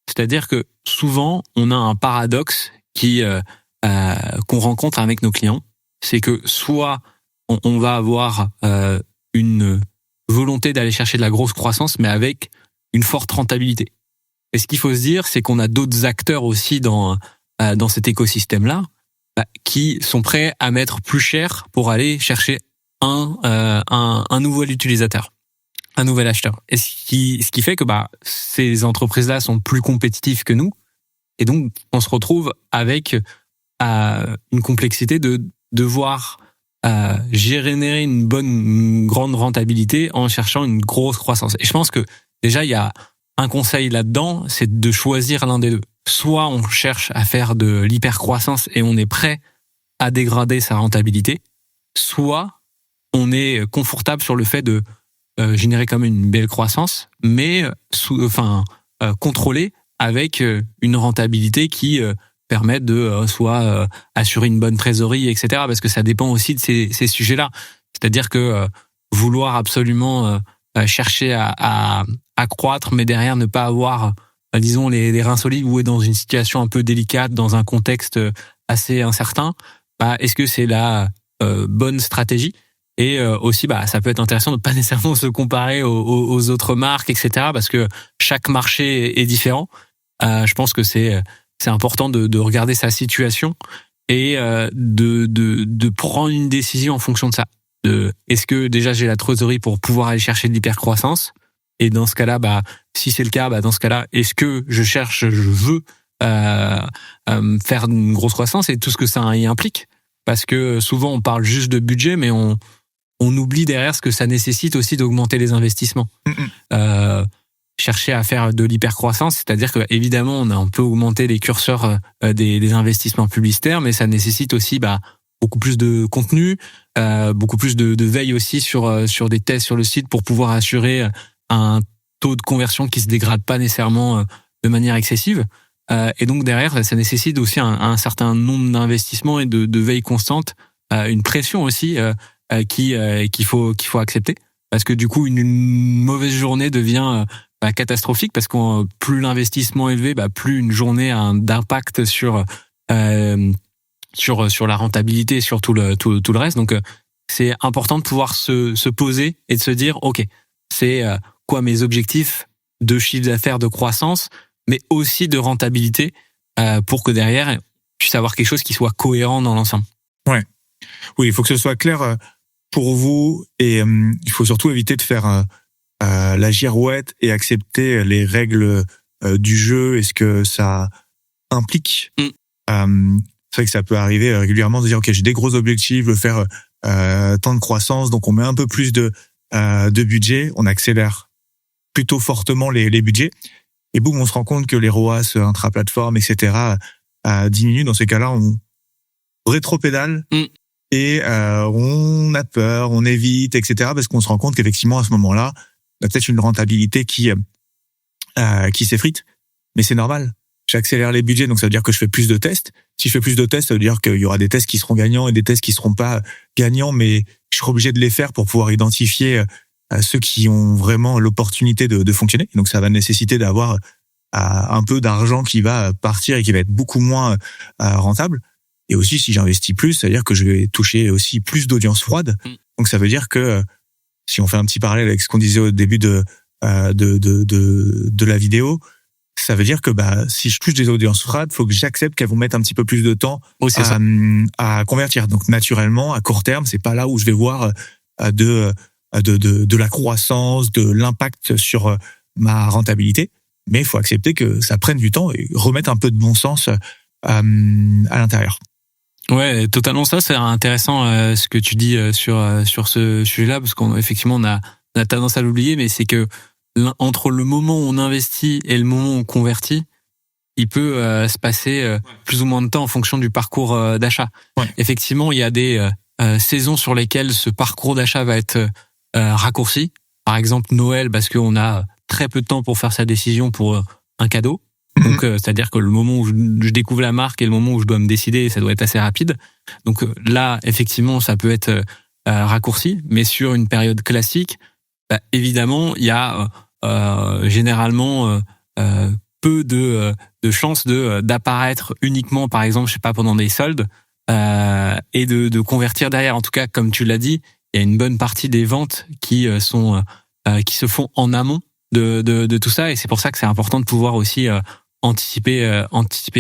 C'est-à-dire que souvent, on a un paradoxe qu'on rencontre avec nos clients, c'est que soit on va avoir une volonté d'aller chercher de la grosse croissance, mais avec une forte rentabilité. Et ce qu'il faut se dire, c'est qu'on a d'autres acteurs aussi dans cet écosystème-là qui sont prêts à mettre plus cher pour aller chercher un nouvel utilisateur, un nouvel acheteur. Et ce qui fait que ces entreprises-là sont plus compétitives que nous, et donc on se retrouve avec une complexité de devoir générer une grande rentabilité en cherchant une grosse croissance. Et je pense que déjà il y a un conseil là-dedans, c'est de choisir l'un des deux. Soit on cherche à faire de l'hypercroissance et on est prêt à dégrader sa rentabilité, soit on est confortable sur le fait de générer quand même une belle croissance, mais contrôlée avec une rentabilité qui permet de soit assurer une bonne trésorerie, etc. Parce que ça dépend aussi de ces sujets-là. C'est-à-dire que vouloir absolument chercher à croître, mais derrière ne pas avoir, disons, les reins solides, ou être dans une situation un peu délicate, dans un contexte assez incertain, est-ce que c'est la bonne stratégie? Et aussi, ça peut être intéressant de pas nécessairement se comparer aux autres marques, etc. Parce que chaque marché est différent. Je pense que c'est important de regarder sa situation et de prendre une décision en fonction de ça. Est-ce que déjà j'ai la trésorerie pour pouvoir aller chercher de l'hypercroissance? Et dans ce cas-là, si c'est le cas, dans ce cas-là, est-ce que je veux faire une grosse croissance et tout ce que ça y implique? Parce que souvent on parle juste de budget, mais on oublie derrière ce que ça nécessite aussi d'augmenter les investissements. Chercher à faire de l'hypercroissance, c'est-à-dire que évidemment on peut augmenter les curseurs des investissements publicitaires, mais ça nécessite aussi beaucoup plus de contenu, beaucoup plus de veille aussi sur des tests sur le site pour pouvoir assurer un taux de conversion qui se dégrade pas nécessairement de manière excessive. Et donc derrière, ça nécessite aussi un certain nombre d'investissements et de veille constante, une pression aussi qu'il faut accepter, parce que du coup une mauvaise journée devient catastrophique, parce que plus l'investissement est élevé, plus une journée a d'impact sur la rentabilité, sur tout le reste. Donc c'est important de pouvoir se poser et de se dire, ok, c'est quoi mes objectifs de chiffre d'affaires, de croissance, mais aussi de rentabilité, pour que derrière, on puisse avoir quelque chose qui soit cohérent dans l'ensemble. Ouais. Oui, il faut que ce soit clair pour vous et il faut surtout éviter de faire la girouette et accepter les règles du jeu et ce que ça implique. C'est vrai que ça peut arriver régulièrement de dire ok, j'ai des gros objectifs, je veux faire tant de croissance, donc on met un peu plus de budget, on accélère plutôt fortement les budgets et boum, on se rend compte que les ROAS intra-plateforme, etc. diminuent. Dans ces cas-là, on rétropédale et on a peur, on évite, etc. parce qu'on se rend compte qu'effectivement à ce moment-là, on a peut-être une rentabilité qui s'effrite, mais c'est normal. J'accélère les budgets, donc ça veut dire que je fais plus de tests. Si je fais plus de tests, ça veut dire qu'il y aura des tests qui seront gagnants et des tests qui seront pas gagnants, mais je serai obligé de les faire pour pouvoir identifier ceux qui ont vraiment l'opportunité de fonctionner. Donc ça va nécessiter d'avoir un peu d'argent qui va partir et qui va être beaucoup moins rentable. Et aussi, si j'investis plus, ça veut dire que je vais toucher aussi plus d'audience froide. Donc ça veut dire que si on fait un petit parallèle avec ce qu'on disait au début de la vidéo, ça veut dire que si je touche des audiences froides, faut que j'accepte qu'elles vont mettre un petit peu plus de temps à convertir. Donc naturellement, à court terme, c'est pas là où je vais voir de la croissance, de l'impact sur ma rentabilité. Mais il faut accepter que ça prenne du temps et remettre un peu de bon sens à l'intérieur. Ouais, totalement ça. C'est intéressant ce que tu dis sur ce sujet-là, parce qu'effectivement on a tendance à l'oublier, mais c'est que entre le moment où on investit et le moment où on convertit, il peut se passer plus ou moins de temps en fonction du parcours d'achat. Ouais. Effectivement, il y a des saisons sur lesquelles ce parcours d'achat va être raccourci. Par exemple, Noël, parce qu'on a très peu de temps pour faire sa décision pour un cadeau. Donc, c'est-à-dire que le moment où je découvre la marque et le moment où je dois me décider, ça doit être assez rapide. Donc là, effectivement, ça peut être raccourci. Mais sur une période classique, évidemment, il y a généralement peu de chances d'apparaître uniquement, par exemple, je sais pas, pendant des soldes et de convertir derrière. En tout cas, comme tu l'as dit, il y a une bonne partie des ventes qui se font en amont de tout ça, et c'est pour ça que c'est important de pouvoir aussi anticiper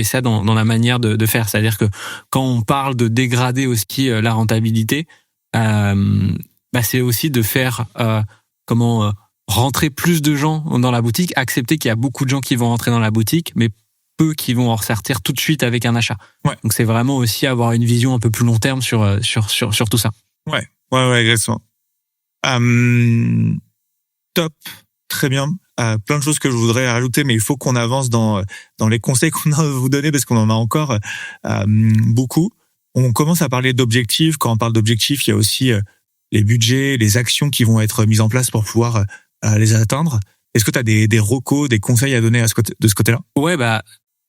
ça dans la manière de faire. C'est-à-dire que quand on parle de dégrader aussi la rentabilité, c'est aussi de faire rentrer plus de gens dans la boutique, accepter qu'il y a beaucoup de gens qui vont rentrer dans la boutique, mais peu qui vont en ressortir tout de suite avec un achat. Ouais. Donc c'est vraiment aussi avoir une vision un peu plus long terme sur tout ça. Ouais, exactement. Top, très bien. Plein de choses que je voudrais rajouter, mais il faut qu'on avance dans les conseils qu'on a à vous donner parce qu'on en a encore beaucoup. On commence à parler d'objectifs. Quand on parle d'objectifs, il y a aussi les budgets, les actions qui vont être mises en place pour pouvoir les atteindre. Est-ce que tu as des recos, des conseils à donner de ce côté-là ? Ouais,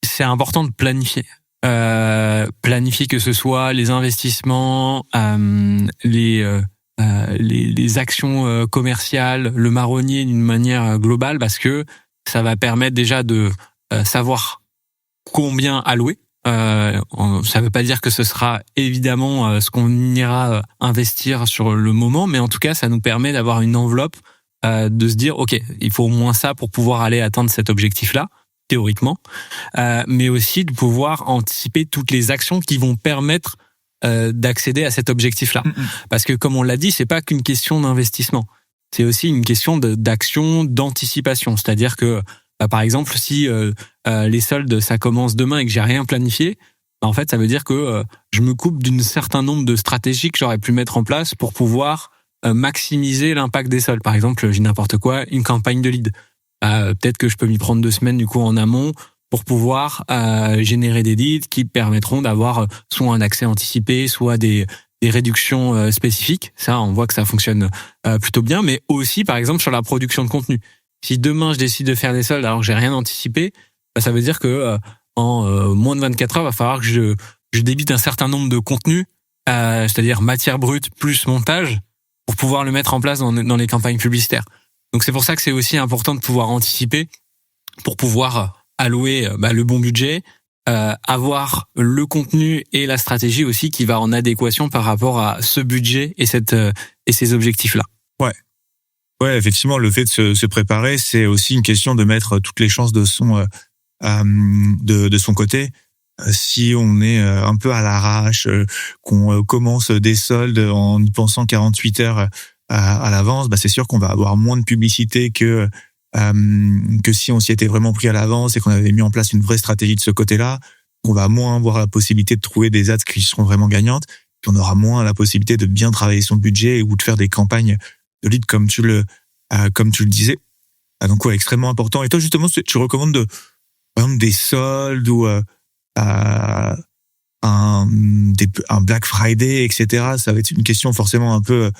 c'est important de planifier. Planifier, que ce soit les investissements, les actions commerciales, le marronnier d'une manière globale, parce que ça va permettre déjà de savoir combien allouer. Ça ne veut pas dire que ce sera évidemment ce qu'on ira investir sur le moment, mais en tout cas, ça nous permet d'avoir une enveloppe, de se dire, ok, il faut au moins ça pour pouvoir aller atteindre cet objectif-là, théoriquement, mais aussi de pouvoir anticiper toutes les actions qui vont permettre d'accéder à cet objectif-là. Parce que comme on l'a dit, c'est pas qu'une question d'investissement, c'est aussi une question d'action, d'anticipation. C'est-à-dire que par exemple, si les soldes ça commence demain et que j'ai rien planifié, en fait ça veut dire que je me coupe d'un certain nombre de stratégies que j'aurais pu mettre en place pour pouvoir maximiser l'impact des soldes. Par exemple, j'ai n'importe quoi, une campagne de lead. Peut-être que je peux m'y prendre 2 semaines du coup en amont pour pouvoir générer des leads qui permettront d'avoir soit un accès anticipé, soit des réductions spécifiques. Ça, on voit que ça fonctionne plutôt bien, mais aussi par exemple sur la production de contenu. Si demain je décide de faire des soldes alors que j'ai rien anticipé, ça veut dire que en moins de 24 heures, il va falloir que je débite un certain nombre de contenus, c'est-à-dire matière brute plus montage, pour pouvoir le mettre en place dans les campagnes publicitaires. Donc c'est pour ça que c'est aussi important de pouvoir anticiper pour pouvoir allouer le bon budget, avoir le contenu et la stratégie aussi qui va en adéquation par rapport à ce budget et ces objectifs-là. Ouais, effectivement, le fait de se préparer, c'est aussi une question de mettre toutes les chances de son côté. Si on est un peu à l'arrache, qu'on commence des soldes en y pensant 48 heures à l'avance, c'est sûr qu'on va avoir moins de publicité que si on s'y était vraiment pris à l'avance et qu'on avait mis en place une vraie stratégie de ce côté-là. On va moins avoir la possibilité de trouver des ads qui seront vraiment gagnantes, puis on aura moins la possibilité de bien travailler son budget ou de faire des campagnes de lead comme tu le disais. Donc ouais, extrêmement important. Et toi justement, tu recommandes par exemple des soldes ou un Black Friday, etc. Ça va être une question forcément un peu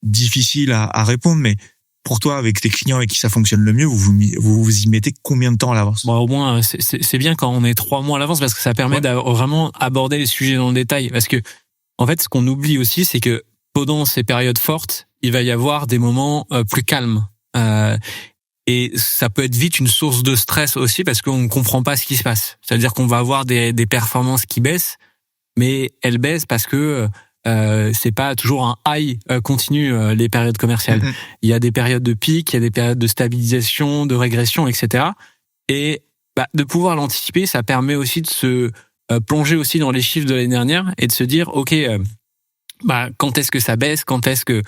difficile à répondre, mais pour toi, avec tes clients avec qui ça fonctionne le mieux, vous y mettez combien de temps à l'avance? Au moins, c'est bien quand on est 3 mois à l'avance parce que ça permet de vraiment aborder les sujets dans le détail. Parce que, en fait, ce qu'on oublie aussi, c'est que pendant ces périodes fortes, il va y avoir des moments plus calmes. Et ça peut être vite une source de stress aussi parce qu'on ne comprend pas ce qui se passe. C'est-à-dire qu'on va avoir des performances qui baissent, mais elles baissent parce que c'est pas toujours un high continu les périodes commerciales. Mm-hmm. Il y a des périodes de pic, il y a des périodes de stabilisation, de régression, etc. Et de pouvoir l'anticiper, ça permet aussi de se plonger aussi dans les chiffres de l'année dernière et de se dire ok, quand est-ce que ça baisse, quand est-ce que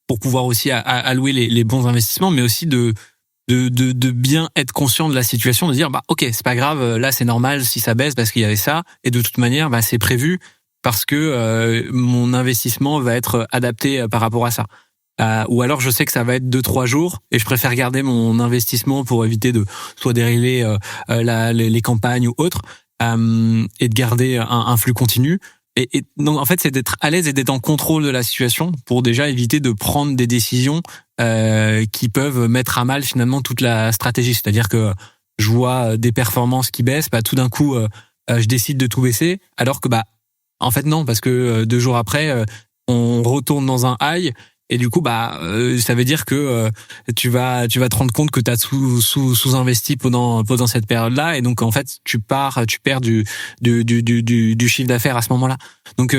pour pouvoir aussi allouer les bons investissements, mais aussi de bien être conscient de la situation, de dire ok, c'est pas grave, là c'est normal si ça baisse parce qu'il y avait ça, et de toute manière c'est prévu parce que mon investissement va être adapté par rapport à ça. Ou alors je sais que ça va être 2-3 jours et je préfère garder mon investissement pour éviter de soit dérégler les campagnes ou autres, et de garder un flux continu. Et donc en fait c'est d'être à l'aise et d'être en contrôle de la situation pour déjà éviter de prendre des décisions qui peuvent mettre à mal finalement toute la stratégie. C'est-à-dire que je vois des performances qui baissent, tout d'un coup je décide de tout baisser, alors que en fait non, parce que 2 jours après on retourne dans un high et du coup ça veut dire que tu vas te rendre compte que tu as sous-investi pendant cette période-là, et donc en fait tu perds du chiffre d'affaires à ce moment-là. Donc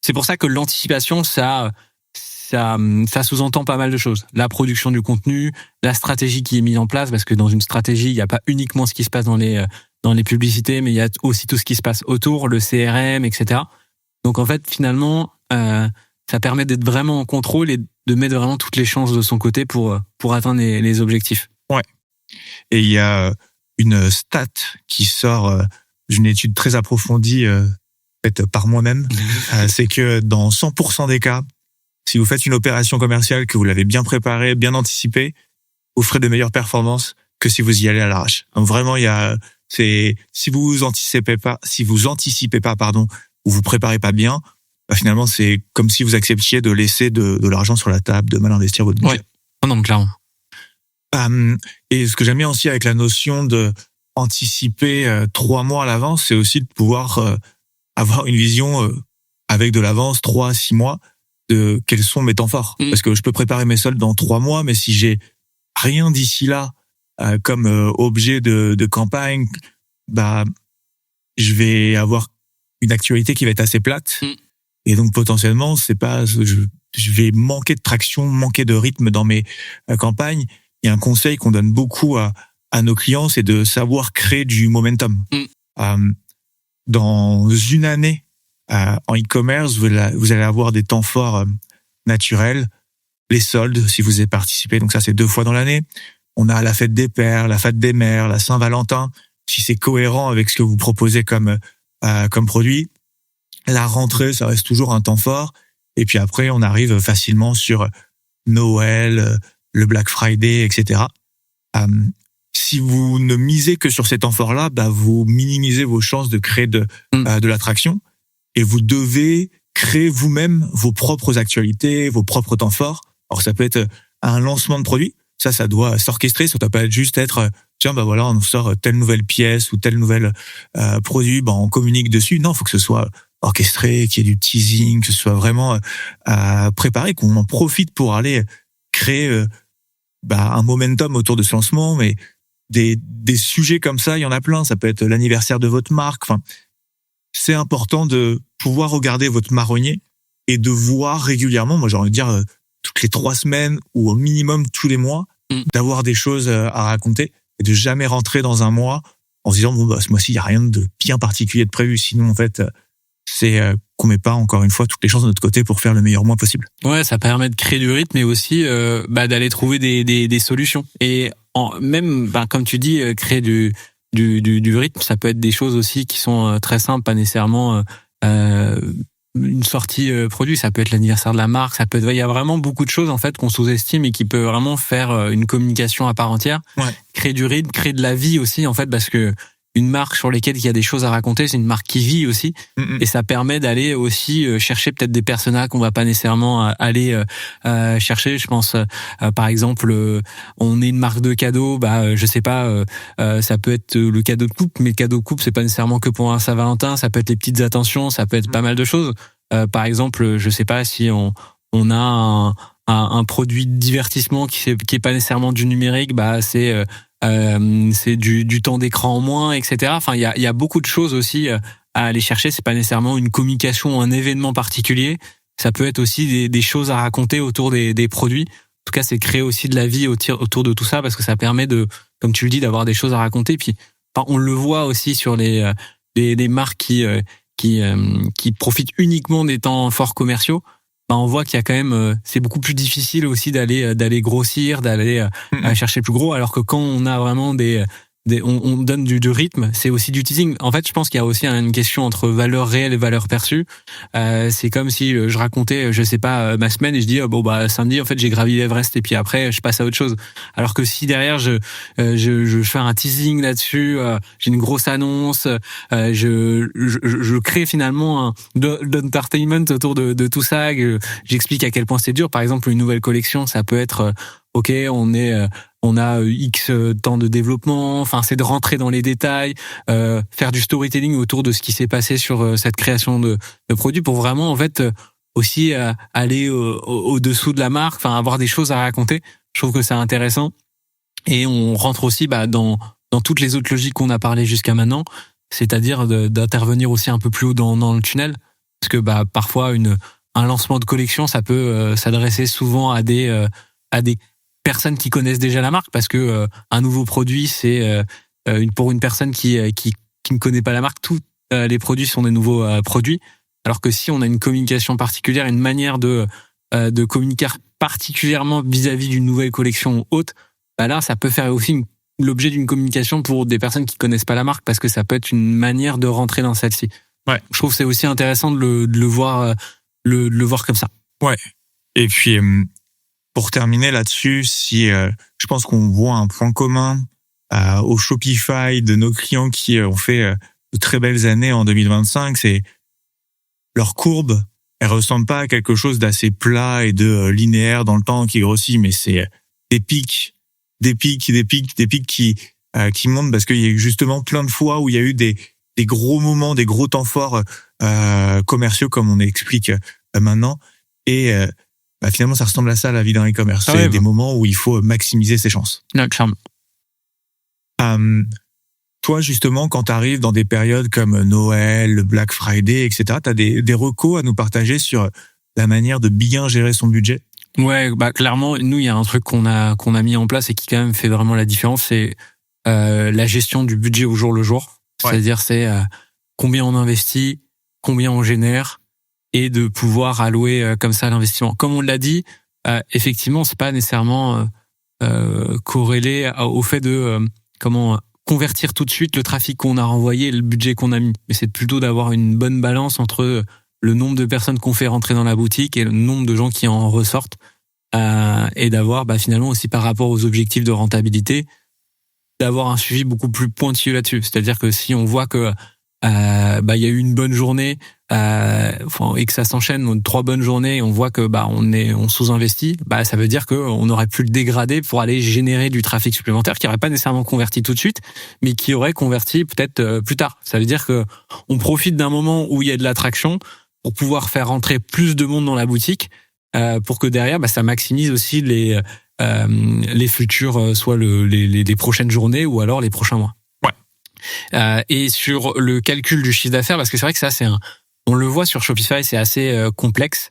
c'est pour ça que l'anticipation ça sous-entend pas mal de choses. La production du contenu, la stratégie qui est mise en place, parce que dans une stratégie, il n'y a pas uniquement ce qui se passe dans les publicités, mais il y a aussi tout ce qui se passe autour, le CRM, etc. Donc en fait, finalement, ça permet d'être vraiment en contrôle et de mettre vraiment toutes les chances de son côté pour atteindre les objectifs. Ouais. Et il y a une stat qui sort d'une étude très approfondie faite par moi-même. C'est que dans 100% des cas, si vous faites une opération commerciale, que vous l'avez bien préparée, bien anticipée, vous ferez de meilleures performances que si vous y allez à l'arrache. Donc vraiment, si vous anticipez pas, ou vous préparez pas bien, finalement, c'est comme si vous acceptiez de laisser de l'argent sur la table, de mal investir votre budget. Ouais. Non, clairement. Et ce que j'aime bien aussi avec la notion de anticiper 3 mois à l'avance, c'est aussi de pouvoir avoir une vision avec de l'avance 3-6 mois de quels sont mes temps forts. Parce que je peux préparer mes soldes dans 3 mois, mais si j'ai rien d'ici là comme objet de campagne, je vais avoir une actualité qui va être assez plate. Et donc potentiellement, je vais manquer de traction, manquer de rythme dans mes campagnes. Il y a un conseil qu'on donne beaucoup à nos clients, c'est de savoir créer du momentum. Dans une année en e-commerce, vous allez avoir des temps forts naturels, les soldes si vous y participé. Donc ça, c'est 2 fois dans l'année. On a la fête des pères, la fête des mères, la Saint-Valentin. Si c'est cohérent avec ce que vous proposez comme produit, la rentrée, ça reste toujours un temps fort. Et puis après, on arrive facilement sur Noël, le Black Friday, etc. Si vous ne misez que sur ces temps forts-là, vous minimisez vos chances de créer de l'attraction. Et vous devez créer vous-même vos propres actualités, vos propres temps forts. Alors ça peut être un lancement de produit. Ça doit s'orchestrer. Ça doit pas juste être tiens, voilà, on sort telle nouvelle pièce ou tel nouvel produit, on communique dessus. Non, il faut que ce soit orchestré, qu'il y ait du teasing, que ce soit vraiment préparé, qu'on en profite pour aller créer un momentum autour de ce lancement, mais des sujets comme ça, il y en a plein. Ça peut être l'anniversaire de votre marque. Enfin, c'est important de pouvoir regarder votre marronnier et de voir régulièrement, moi j'ai envie de dire toutes les 3 semaines ou au minimum tous les mois, d'avoir des choses à raconter et de jamais rentrer dans un mois en se disant ce mois-ci il y a rien de bien particulier de prévu. Sinon en fait c'est qu'on met pas encore une fois toutes les chances de notre côté pour faire le meilleur mois possible. Ouais, ça permet de créer du rythme mais aussi d'aller trouver des solutions. Et même comme tu dis, créer du rythme, ça peut être des choses aussi qui sont très simples, pas nécessairement une sortie produit, ça peut être l'anniversaire de la marque, ça peut être, il y a vraiment beaucoup de choses en fait qu'on sous-estime et qui peut vraiment faire une communication à part entière. Ouais. Créer du rythme, créer de la vie aussi en fait, parce que une marque sur laquelle il y a des choses à raconter, c'est une marque qui vit aussi, et ça permet d'aller aussi chercher peut-être des personnages qu'on va pas nécessairement aller chercher. Je pense par exemple, on est une marque de cadeaux, je sais pas, ça peut être le cadeau de couple, mais le cadeau de couple c'est pas nécessairement que pour un Saint-Valentin, ça peut être les petites attentions, ça peut être pas mal de choses. Par exemple, je sais pas si on a un produit de divertissement qui est pas nécessairement du numérique, c'est du temps d'écran en moins, etc. Enfin, il y a beaucoup de choses aussi à aller chercher. C'est pas nécessairement une communication ou un événement particulier. Ça peut être aussi des choses à raconter autour des produits. En tout cas, c'est créer aussi de la vie autour de tout ça, parce que ça permet de, comme tu le dis, d'avoir des choses à raconter. Puis, on le voit aussi sur les marques qui profitent uniquement des temps forts commerciaux. On voit qu'il y a quand même, c'est beaucoup plus difficile aussi d'aller grossir, d'aller chercher plus gros, alors que quand on a vraiment on donne du rythme, c'est aussi du teasing. En fait, je pense qu'il y a aussi une question entre valeur réelle et valeur perçue. C'est comme si je racontais, je sais pas, ma semaine et je dis samedi en fait j'ai gravi l'Everest et puis après je passe à autre chose. Alors que si derrière je fais un teasing là-dessus, j'ai une grosse annonce, je crée finalement d'entertainment autour de tout ça. J'explique à quel point c'est dur. Par exemple, une nouvelle collection, ça peut être on a X temps de développement, enfin c'est de rentrer dans les détails, faire du storytelling autour de ce qui s'est passé sur cette création de produits pour vraiment en fait aussi aller au-dessous de la marque, enfin avoir des choses à raconter. Je trouve que c'est intéressant et on rentre aussi dans toutes les autres logiques qu'on a parlé jusqu'à maintenant, c'est-à-dire d'intervenir aussi un peu plus haut dans le tunnel, parce que parfois un lancement de collection ça peut s'adresser souvent à des personnes qui connaissent déjà la marque, parce que un nouveau produit c'est pour une personne qui ne connaît pas la marque, tous les produits sont des nouveaux produits, alors que si on a une communication particulière, une manière de communiquer particulièrement vis-à-vis d'une nouvelle collection ou autre, là ça peut faire aussi l'objet d'une communication pour des personnes qui connaissent pas la marque, parce que ça peut être une manière de rentrer dans celle-ci. Ouais. Je trouve que c'est aussi intéressant de le voir le voir comme ça. Ouais. Et puis pour terminer là-dessus, je pense qu'on voit un point commun au Shopify de nos clients qui ont fait de très belles années en 2025, c'est leur courbe, elle ressemble pas à quelque chose d'assez plat et de linéaire dans le temps qui grossit, mais c'est des pics qui montent, parce qu'il y a eu justement plein de fois où il y a eu des gros moments, des gros temps forts commerciaux, comme on explique maintenant, et finalement, ça ressemble à ça, la vie d'un e-commerce. C'est des moments où il faut maximiser ses chances. Toi, justement, quand tu arrives dans des périodes comme Noël, le Black Friday, etc., tu as des recos à nous partager sur la manière de bien gérer son budget? Ouais, clairement, nous, il y a un truc qu'on a mis en place et qui quand même fait vraiment la différence, c'est la gestion du budget au jour le jour. Ouais. C'est-à-dire, c'est combien on investit, combien on génère, et de pouvoir allouer comme ça l'investissement. Comme on l'a dit, effectivement, c'est pas nécessairement corrélé au fait de convertir tout de suite le trafic qu'on a renvoyé et le budget qu'on a mis. Mais c'est plutôt d'avoir une bonne balance entre le nombre de personnes qu'on fait rentrer dans la boutique et le nombre de gens qui en ressortent, et d'avoir finalement aussi par rapport aux objectifs de rentabilité, d'avoir un suivi beaucoup plus pointilleux là-dessus. C'est-à-dire que si on voit que il y a eu une bonne journée et que ça s'enchaîne 3 bonnes journées et on voit que on sous-investit, ça veut dire que on aurait pu le dégrader pour aller générer du trafic supplémentaire qui aurait pas nécessairement converti tout de suite, mais qui aurait converti peut-être plus tard. Ça veut dire que on profite d'un moment où il y a de l'attraction pour pouvoir faire rentrer plus de monde dans la boutique, pour que derrière, ça maximise aussi les futurs, soit les prochaines journées ou alors les prochains mois. Ouais. Et sur le calcul du chiffre d'affaires, parce que c'est vrai que ça, on le voit sur Shopify, c'est assez complexe,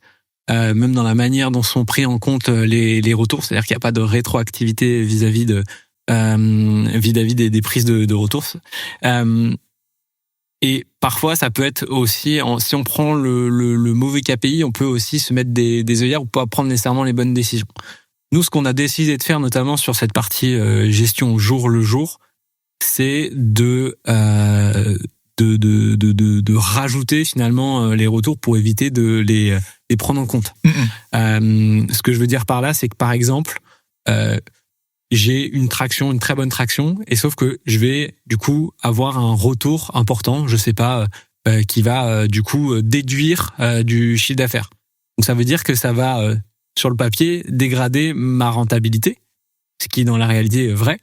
même dans la manière dont sont pris en compte les retours. C'est-à-dire qu'il n'y a pas de rétroactivité vis-à-vis des prises de retours. Et parfois, ça peut être aussi, si on prend le mauvais KPI, on peut aussi se mettre des œillères ou pas prendre nécessairement les bonnes décisions. Nous, ce qu'on a décidé de faire, notamment sur cette partie gestion jour le jour, c'est de rajouter finalement les retours pour éviter de les prendre en compte. Ce que je veux dire par là, c'est que par exemple, j'ai une très bonne traction, et sauf que je vais du coup avoir un retour important, je sais pas, qui va du coup déduire du chiffre d'affaires. Donc ça veut dire que ça va sur le papier dégrader ma rentabilité, ce qui dans la réalité est vrai,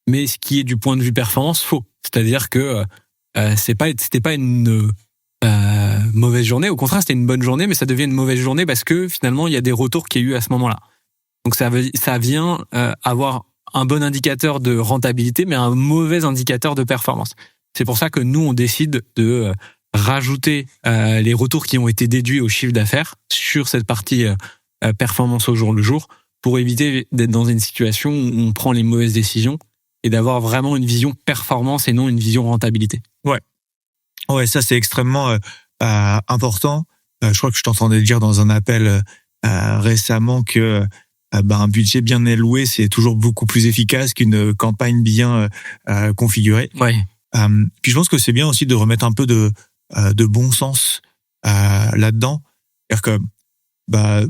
mais ce qui est du point de vue performance faux. C'est-à-dire que c'était pas une mauvaise journée, au contraire c'était une bonne journée, mais ça devient une mauvaise journée parce que finalement il y a des retours qu'il y a eu à ce moment-là. Donc ça vient avoir un bon indicateur de rentabilité, mais un mauvais indicateur de performance. C'est pour ça que nous, on décide de rajouter les retours qui ont été déduits au chiffre d'affaires sur cette partie performance au jour le jour, pour éviter d'être dans une situation où on prend les mauvaises décisions et d'avoir vraiment une vision performance et non une vision rentabilité. Ouais, ça c'est extrêmement important. Je crois que je t'entendais dire dans un appel récemment que un budget bien alloué, c'est toujours beaucoup plus efficace qu'une campagne bien configurée. Ouais. Puis je pense que c'est bien aussi de remettre un peu de bon sens là-dedans. C'est-à-dire que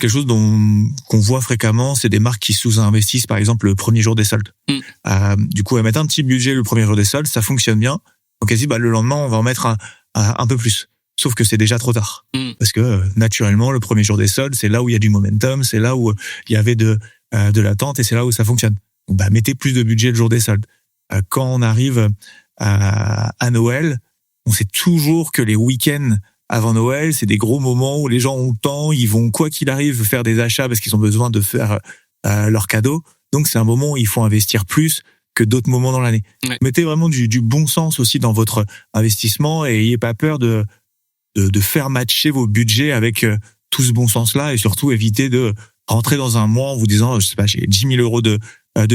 quelque chose qu'on voit fréquemment, c'est des marques qui sous-investissent, par exemple, le premier jour des soldes. Du coup, elles mettent un petit budget le premier jour des soldes, ça fonctionne bien. Donc elles disent, le lendemain, on va en mettre un peu plus. Sauf que c'est déjà trop tard. Parce que naturellement, le premier jour des soldes, c'est là où il y a du momentum, c'est là où il y avait de l'attente, et c'est là où ça fonctionne. Donc, mettez plus de budget le jour des soldes. Quand on arrive à Noël, on sait toujours que les week-ends avant Noël, c'est des gros moments où les gens ont le temps, ils vont quoi qu'il arrive faire des achats parce qu'ils ont besoin de faire leurs cadeaux. Donc c'est un moment où il faut investir plus que d'autres moments dans l'année. Ouais. Mettez vraiment du bon sens aussi dans votre investissement, et n'ayez pas peur de faire matcher vos budgets avec tout ce bon sens-là, et surtout éviter de rentrer dans un mois en vous disant, je sais pas, j'ai 10 000 euros de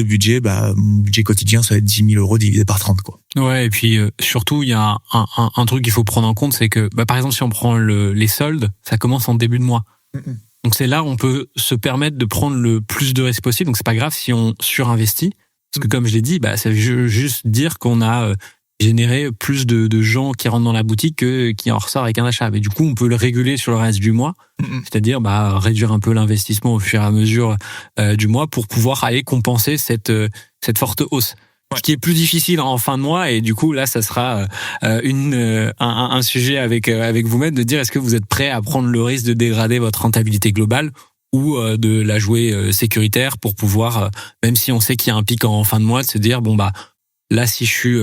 budget, mon budget quotidien, ça va être 10 000 euros divisé par 30, quoi. Ouais, et puis surtout, il y a un truc qu'il faut prendre en compte, c'est que, par exemple, si on prend les soldes, ça commence en début de mois. Donc c'est là où on peut se permettre de prendre le plus de risques possible. Donc c'est pas grave si on surinvestit, parce que comme je l'ai dit, ça veut juste dire qu'on a générer plus de gens qui rentrent dans la boutique que qui en ressort avec un achat. Mais du coup, on peut le réguler sur le reste du mois, c'est-à-dire réduire un peu l'investissement au fur et à mesure du mois pour pouvoir aller compenser cette forte hausse. Ouais. Ce qui est plus difficile en fin de mois, et du coup là, ça sera un sujet avec vous-même, de dire est-ce que vous êtes prêt à prendre le risque de dégrader votre rentabilité globale ou de la jouer sécuritaire pour pouvoir, même si on sait qu'il y a un pic en fin de mois, de se dire là si je suis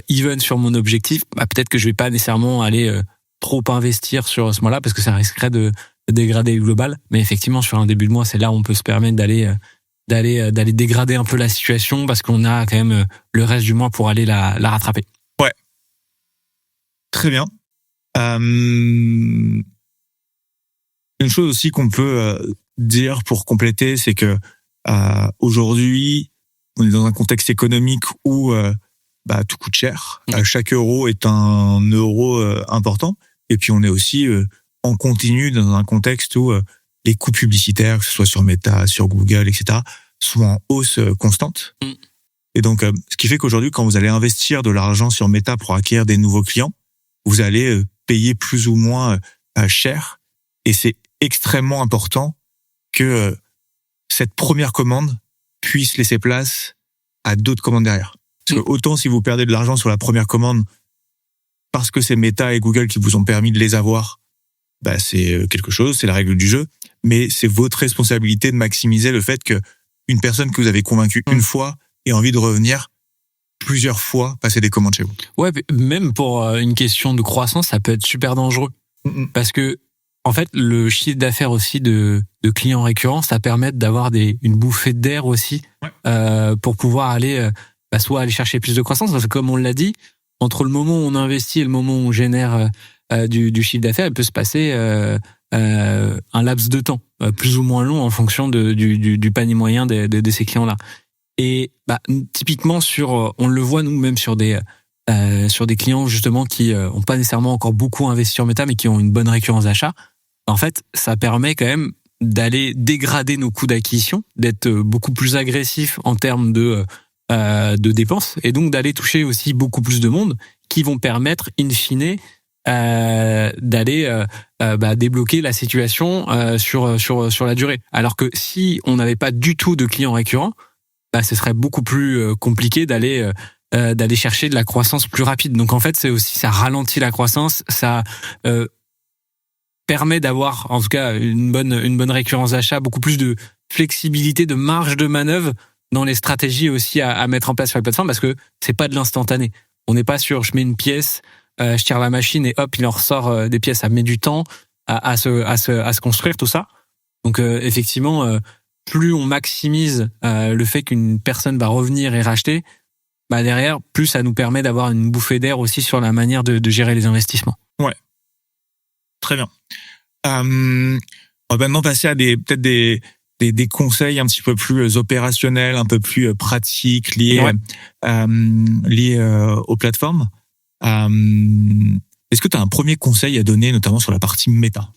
even sur mon objectif, peut-être que je vais pas nécessairement aller trop investir sur ce mois-là parce que ça risquerait de dégrader le global. Mais effectivement, sur un début de mois, c'est là où on peut se permettre d'aller dégrader un peu la situation parce qu'on a quand même le reste du mois pour aller la rattraper. Ouais. Très bien. Une chose aussi qu'on peut dire pour compléter, c'est que aujourd'hui, on est dans un contexte économique où tout coûte cher. Chaque euro est un euro important. Et puis on est aussi en continu dans un contexte où les coûts publicitaires, que ce soit sur Meta, sur Google, etc., sont en hausse constante. Et donc, ce qui fait qu'aujourd'hui, quand vous allez investir de l'argent sur Meta pour acquérir des nouveaux clients, vous allez payer plus ou moins cher. Et c'est extrêmement important que cette première commande puisse laisser place à d'autres commandes derrière. Parce que autant si vous perdez de l'argent sur la première commande parce que c'est Meta et Google qui vous ont permis de les avoir, c'est quelque chose, c'est la règle du jeu. Mais c'est votre responsabilité de maximiser le fait que une personne que vous avez convaincue une fois ait envie de revenir plusieurs fois passer des commandes chez vous. Ouais, même pour une question de croissance, ça peut être super dangereux. Parce que en fait, le chiffre d'affaires aussi de clients récurrents, ça permet d'avoir une bouffée d'air aussi, pour pouvoir aller, soit aller chercher plus de croissance. Parce que comme on l'a dit, entre le moment où on investit et le moment où on génère du chiffre d'affaires, il peut se passer un laps de temps, plus ou moins long en fonction du panier moyen de ces clients-là. Et typiquement on le voit nous-mêmes sur des clients justement qui ont pas nécessairement encore beaucoup investi sur Meta, mais qui ont une bonne récurrence d'achat. En fait, ça permet quand même d'aller dégrader nos coûts d'acquisition, d'être beaucoup plus agressif en termes de dépenses, et donc d'aller toucher aussi beaucoup plus de monde, qui vont permettre in fine d'aller débloquer la situation sur la durée. Alors que si on n'avait pas du tout de clients récurrents, ce serait beaucoup plus compliqué d'aller chercher de la croissance plus rapide. Donc en fait, ça ralentit la croissance, ça permet d'avoir en tout cas une bonne récurrence d'achat, beaucoup plus de flexibilité, de marge de manœuvre dans les stratégies aussi à mettre en place sur la plateforme, parce que c'est pas de l'instantané. On n'est pas sur je mets une pièce, je tire la machine et hop, il en ressort des pièces. Ça met du temps à se construire tout ça. Donc effectivement, plus on maximise le fait qu'une personne va revenir et racheter, derrière, plus ça nous permet d'avoir une bouffée d'air aussi sur la manière de gérer les investissements. Ouais. Très bien. On va maintenant passer à peut-être des conseils un petit peu plus opérationnels, un peu plus pratiques, liés aux plateformes. Est-ce que tu as un premier conseil à donner, notamment sur la partie méta?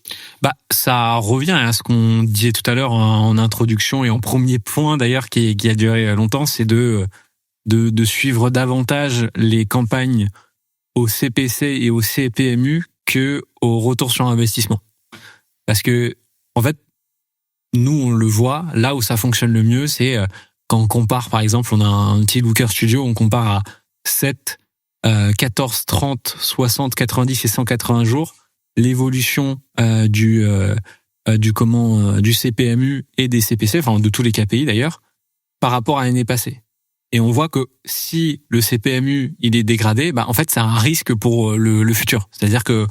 Ça revient à ce qu'on disait tout à l'heure en introduction et en premier point d'ailleurs qui a duré longtemps, c'est de suivre davantage les campagnes au CPC et au CPMU que au retour sur investissement. Parce que, en fait, nous, on le voit, là où ça fonctionne le mieux, c'est quand on compare, par exemple, on a un petit Looker Studio, on compare à 7, 14, 30, 60, 90 et 180 jours, l'évolution du CPMU et des CPC, enfin de tous les KPI d'ailleurs, par rapport à l'année passée. Et on voit que si le CPMU il est dégradé, en fait c'est un risque pour le futur. C'est-à-dire que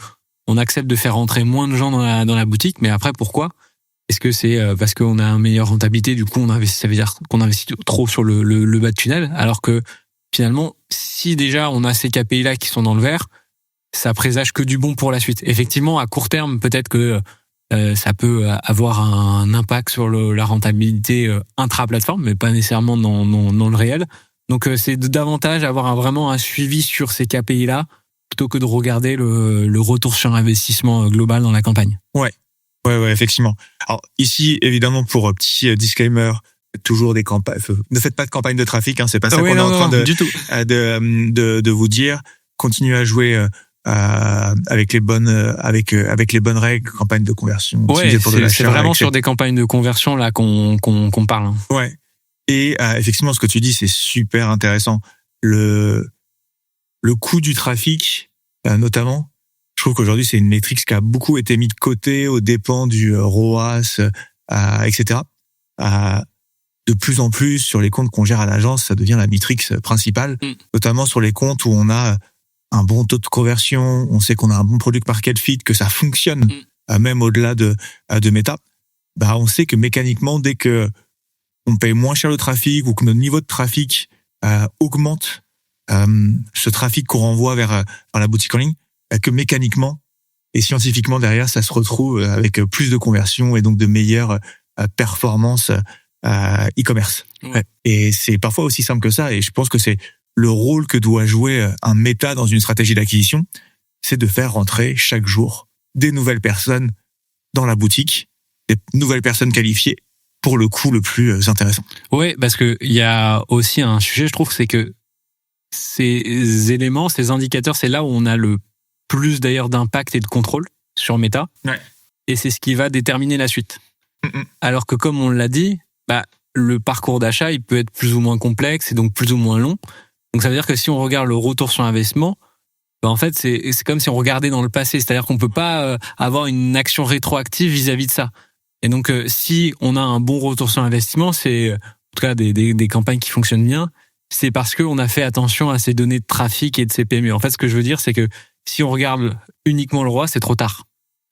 on accepte de faire rentrer moins de gens dans la boutique, mais après pourquoi? Est-ce que c'est parce qu'on a une meilleure rentabilité, du coup on investit, ça veut dire qu'on investit trop sur le bas de tunnel, alors que finalement si déjà on a ces KPI là qui sont dans le vert, ça présage que du bon pour la suite. Effectivement, à court terme, peut-être que ça peut avoir un impact sur la rentabilité intra-plateforme, mais pas nécessairement dans le réel. Donc c'est davantage avoir vraiment un suivi sur ces KPI-là, plutôt que de regarder le retour sur investissement global dans la campagne. Ouais, effectivement. Alors ici, évidemment, pour petit disclaimer, toujours des campagnes. Ne faites pas de campagne de trafic, c'est pas ça qu'on est en train de vous dire. Continuez à jouer avec les bonnes règles, campagne de conversion. Ouais, c'est vraiment sur des campagnes de conversion là qu'on parle. Ouais. Et effectivement, ce que tu dis, c'est super intéressant. Le coût du trafic, notamment, je trouve qu'aujourd'hui c'est une métrique qui a beaucoup été mise de côté aux dépens du ROAS, etc. De plus en plus sur les comptes qu'on gère à l'agence, ça devient la métrique principale, notamment sur les comptes où on a un bon taux de conversion, on sait qu'on a un bon product market fit, que ça fonctionne, même au-delà de Meta. On sait que mécaniquement, dès que on paye moins cher le trafic ou que notre niveau de trafic augmente, ce trafic qu'on renvoie vers la boutique en ligne, que mécaniquement et scientifiquement derrière, ça se retrouve avec plus de conversion et donc de meilleures performances e-commerce. Ouais. Et c'est parfois aussi simple que ça, et je pense que c'est le rôle que doit jouer un méta dans une stratégie d'acquisition, c'est de faire rentrer chaque jour des nouvelles personnes dans la boutique, des nouvelles personnes qualifiées pour le coût le plus intéressant. Ouais, parce que il y a aussi un sujet, je trouve, c'est que ces éléments, ces indicateurs, c'est là où on a le plus d'ailleurs d'impact et de contrôle sur Meta. Ouais. Et c'est ce qui va déterminer la suite. Alors que comme on l'a dit, le parcours d'achat, il peut être plus ou moins complexe et donc plus ou moins long. Donc ça veut dire que si on regarde le retour sur investissement, en fait c'est comme si on regardait dans le passé, c'est-à-dire qu'on peut pas avoir une action rétroactive vis-à-vis de ça. Et donc si on a un bon retour sur investissement, c'est en tout cas des campagnes qui fonctionnent bien, c'est parce que on a fait attention à ces données de trafic et de CPMU. En fait, ce que je veux dire, c'est que si on regarde uniquement le ROAS, c'est trop tard.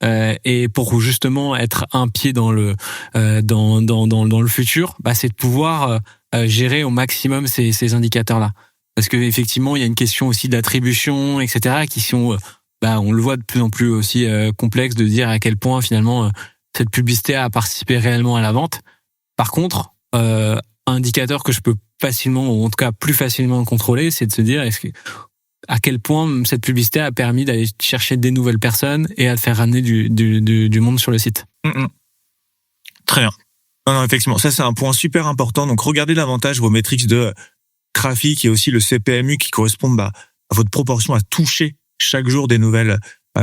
et pour justement être un pied dans le dans le futur, c'est de pouvoir gérer au maximum ces indicateurs-là. Parce que effectivement, il y a une question aussi d'attribution, etc., qui sont, on le voit de plus en plus aussi complexe de dire à quel point finalement cette publicité a participé réellement à la vente. Par contre, indicateur que je peux facilement, ou en tout cas plus facilement contrôler, c'est de se dire à quel point cette publicité a permis d'aller chercher des nouvelles personnes et à faire ramener du monde sur le site. Très bien. Non, effectivement, ça c'est un point super important. Donc regardez davantage vos métriques de trafic et aussi le CPMU qui correspondent à votre proportion à toucher chaque jour des nouvelles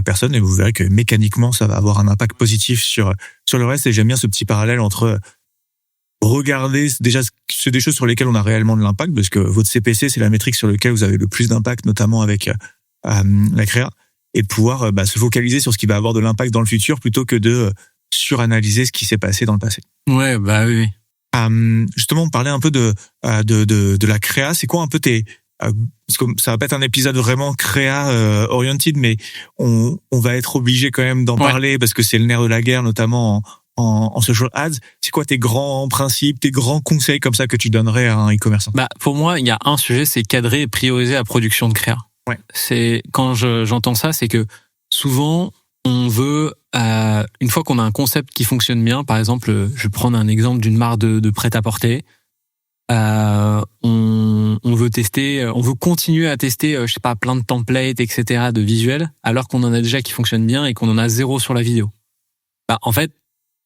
personnes, et vous verrez que mécaniquement ça va avoir un impact positif sur le reste. Et j'aime bien ce petit parallèle entre regarder, déjà c'est des choses sur lesquelles on a réellement de l'impact, parce que votre CPC c'est la métrique sur laquelle vous avez le plus d'impact, notamment avec la créa, et de pouvoir se focaliser sur ce qui va avoir de l'impact dans le futur plutôt que de suranalyser ce qui s'est passé dans le passé. Ouais, oui. Justement, on parlait un peu de la créa. C'est quoi un peu tes parce que ça va pas être un épisode vraiment créa oriented, mais on va être obligé quand même d'en parler parce que c'est le nerf de la guerre, notamment en social ads. C'est quoi tes grands principes, tes grands conseils comme ça que tu donnerais à un e-commerçant? Pour moi, il y a un sujet, c'est cadrer et prioriser la production de créa. Ouais. C'est quand j'entends ça, c'est que souvent on veut une fois qu'on a un concept qui fonctionne bien, par exemple, je vais prendre un exemple d'une marque de prêt-à-porter. On veut tester, on veut continuer à tester, plein de templates, etc., de visuels, alors qu'on en a déjà qui fonctionnent bien et qu'on en a zéro sur la vidéo. En fait,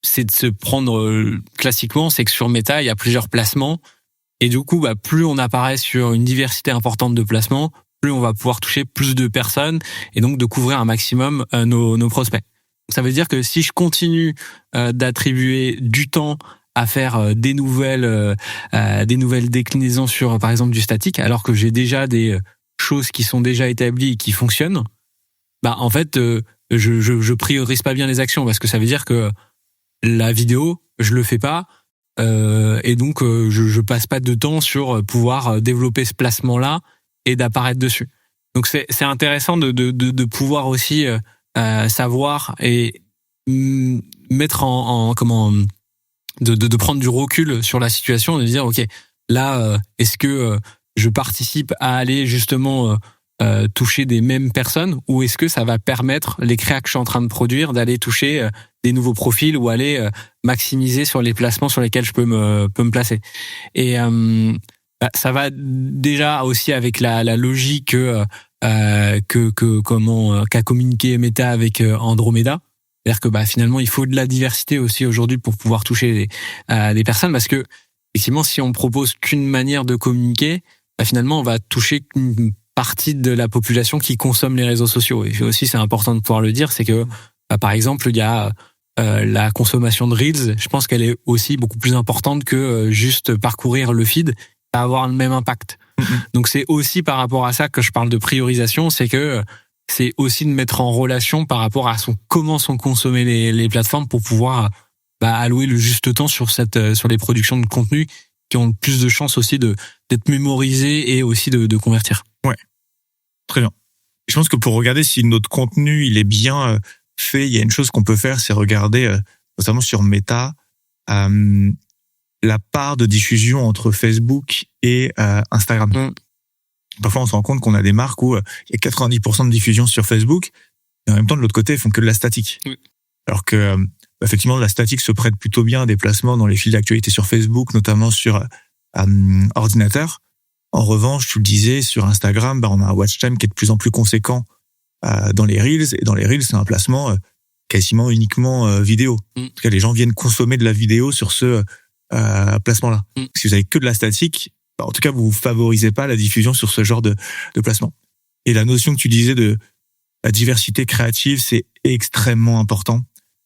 c'est de se prendre classiquement, c'est que sur Meta, il y a plusieurs placements, et du coup, plus on apparaît sur une diversité importante de placements, plus on va pouvoir toucher plus de personnes et donc de couvrir un maximum nos prospects. Ça veut dire que si je continue d'attribuer du temps à faire des nouvelles déclinaisons sur, par exemple, du statique, alors que j'ai déjà des choses qui sont déjà établies et qui fonctionnent, en fait, je priorise pas bien les actions, parce que ça veut dire que la vidéo, je le fais pas, et donc je passe pas de temps sur pouvoir développer ce placement-là et d'apparaître dessus. Donc c'est intéressant de pouvoir aussi savoir et mettre de prendre du recul sur la situation, de dire ok, là est-ce que je participe à aller justement toucher des mêmes personnes, ou est-ce que ça va permettre les créas que je suis en train de produire d'aller toucher des nouveaux profils, ou aller maximiser sur les placements sur lesquels je peux me placer. Et ça va déjà aussi avec la logique qu'a communiqué Meta avec Andromeda. C'est-à-dire que finalement il faut de la diversité aussi aujourd'hui pour pouvoir toucher des personnes, parce que effectivement si on propose qu'une manière de communiquer, finalement on va toucher qu'une partie de la population qui consomme les réseaux sociaux. Et aussi c'est important de pouvoir le dire, c'est que par exemple il y a la consommation de Reels, je pense qu'elle est aussi beaucoup plus importante que juste parcourir le feed, à avoir le même impact. Donc c'est aussi par rapport à ça que je parle de priorisation, c'est que c'est aussi de mettre en relation par rapport à comment sont consommées les plateformes pour pouvoir allouer le juste temps sur les productions de contenu qui ont le plus de chances aussi d'être mémorisées et aussi de convertir. Ouais, très bien. Je pense que pour regarder si notre contenu il est bien fait, il y a une chose qu'on peut faire, c'est regarder notamment sur Meta la part de diffusion entre Facebook et Instagram. Parfois, on se rend compte qu'on a des marques où il y a 90% de diffusion sur Facebook, et en même temps, de l'autre côté, ils font que de la statique. Oui. Alors que, effectivement, la statique se prête plutôt bien à des placements dans les fils d'actualité sur Facebook, notamment sur ordinateur. En revanche, tu le disais, sur Instagram, on a un watch time qui est de plus en plus conséquent dans les Reels, et dans les Reels, c'est un placement quasiment uniquement vidéo. En tout cas, les gens viennent consommer de la vidéo sur ce placement-là. Si vous avez que de la statique, en tout cas, vous favorisez pas la diffusion sur ce genre de placement. Et la notion que tu disais de la diversité créative, c'est extrêmement important.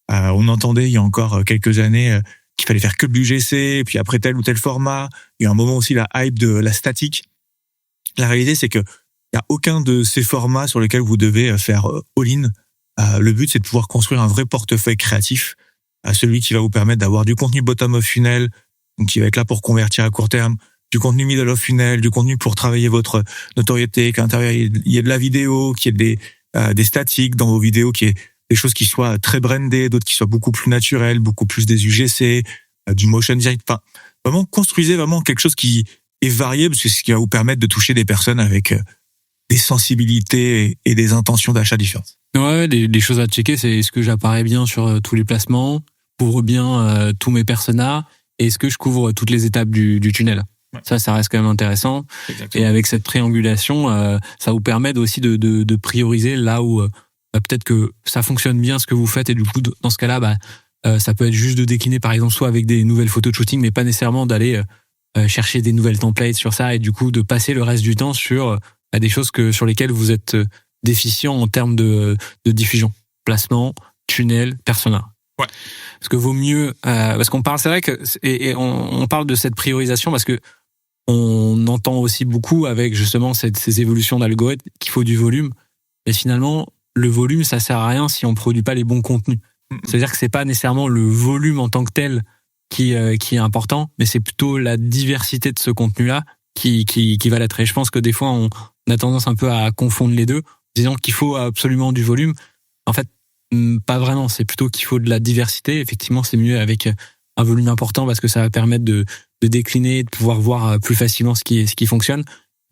On entendait il y a encore quelques années qu'il fallait faire que de l'UGC, puis après tel ou tel format. Il y a un moment aussi la hype de la statique. La réalité, c'est que il y a aucun de ces formats sur lesquels vous devez faire all-in. Le but, c'est de pouvoir construire un vrai portefeuille créatif, celui qui va vous permettre d'avoir du contenu bottom of funnel, donc qui va être là pour convertir à court terme, du contenu middle of funnel, du contenu pour travailler votre notoriété, qu'à l'intérieur il y ait de la vidéo, qu'il y ait des statiques dans vos vidéos, qu'il y ait des choses qui soient très brandées, d'autres qui soient beaucoup plus naturelles, beaucoup plus des UGC, du motion design. Enfin, vraiment construisez vraiment quelque chose qui est varié, parce que c'est ce qui va vous permettre de toucher des personnes avec des sensibilités et des intentions d'achat différentes. Ouais, des choses à checker, c'est est-ce que j'apparais bien sur tous les placements, couvre bien tous mes personas, et est-ce que je couvre toutes les étapes du tunnel. Ouais. Ça reste quand même intéressant. Exactement. Et avec cette triangulation, ça vous permet aussi de prioriser là où peut-être que ça fonctionne bien ce que vous faites, et du coup dans ce cas-là, ça peut être juste de décliner par exemple soit avec des nouvelles photos de shooting, mais pas nécessairement d'aller chercher des nouvelles templates sur ça, et du coup de passer le reste du temps sur des choses sur lesquelles vous êtes déficient en termes de diffusion, placement, tunnel, persona. Ouais. Parce que vaut mieux, parce qu'on parle, c'est vrai que et on parle de cette priorisation parce que on entend aussi beaucoup avec justement ces évolutions d'algorithmes qu'il faut du volume, mais finalement le volume ça sert à rien si on produit pas les bons contenus. C'est-à-dire que c'est pas nécessairement le volume en tant que tel qui est important, mais c'est plutôt la diversité de ce contenu-là qui va l'être. Et je pense que des fois on a tendance un peu à confondre les deux, disant qu'il faut absolument du volume. En fait, pas vraiment. C'est plutôt qu'il faut de la diversité. Effectivement, c'est mieux avec un volume important parce que ça va permettre de décliner, de pouvoir voir plus facilement ce qui fonctionne.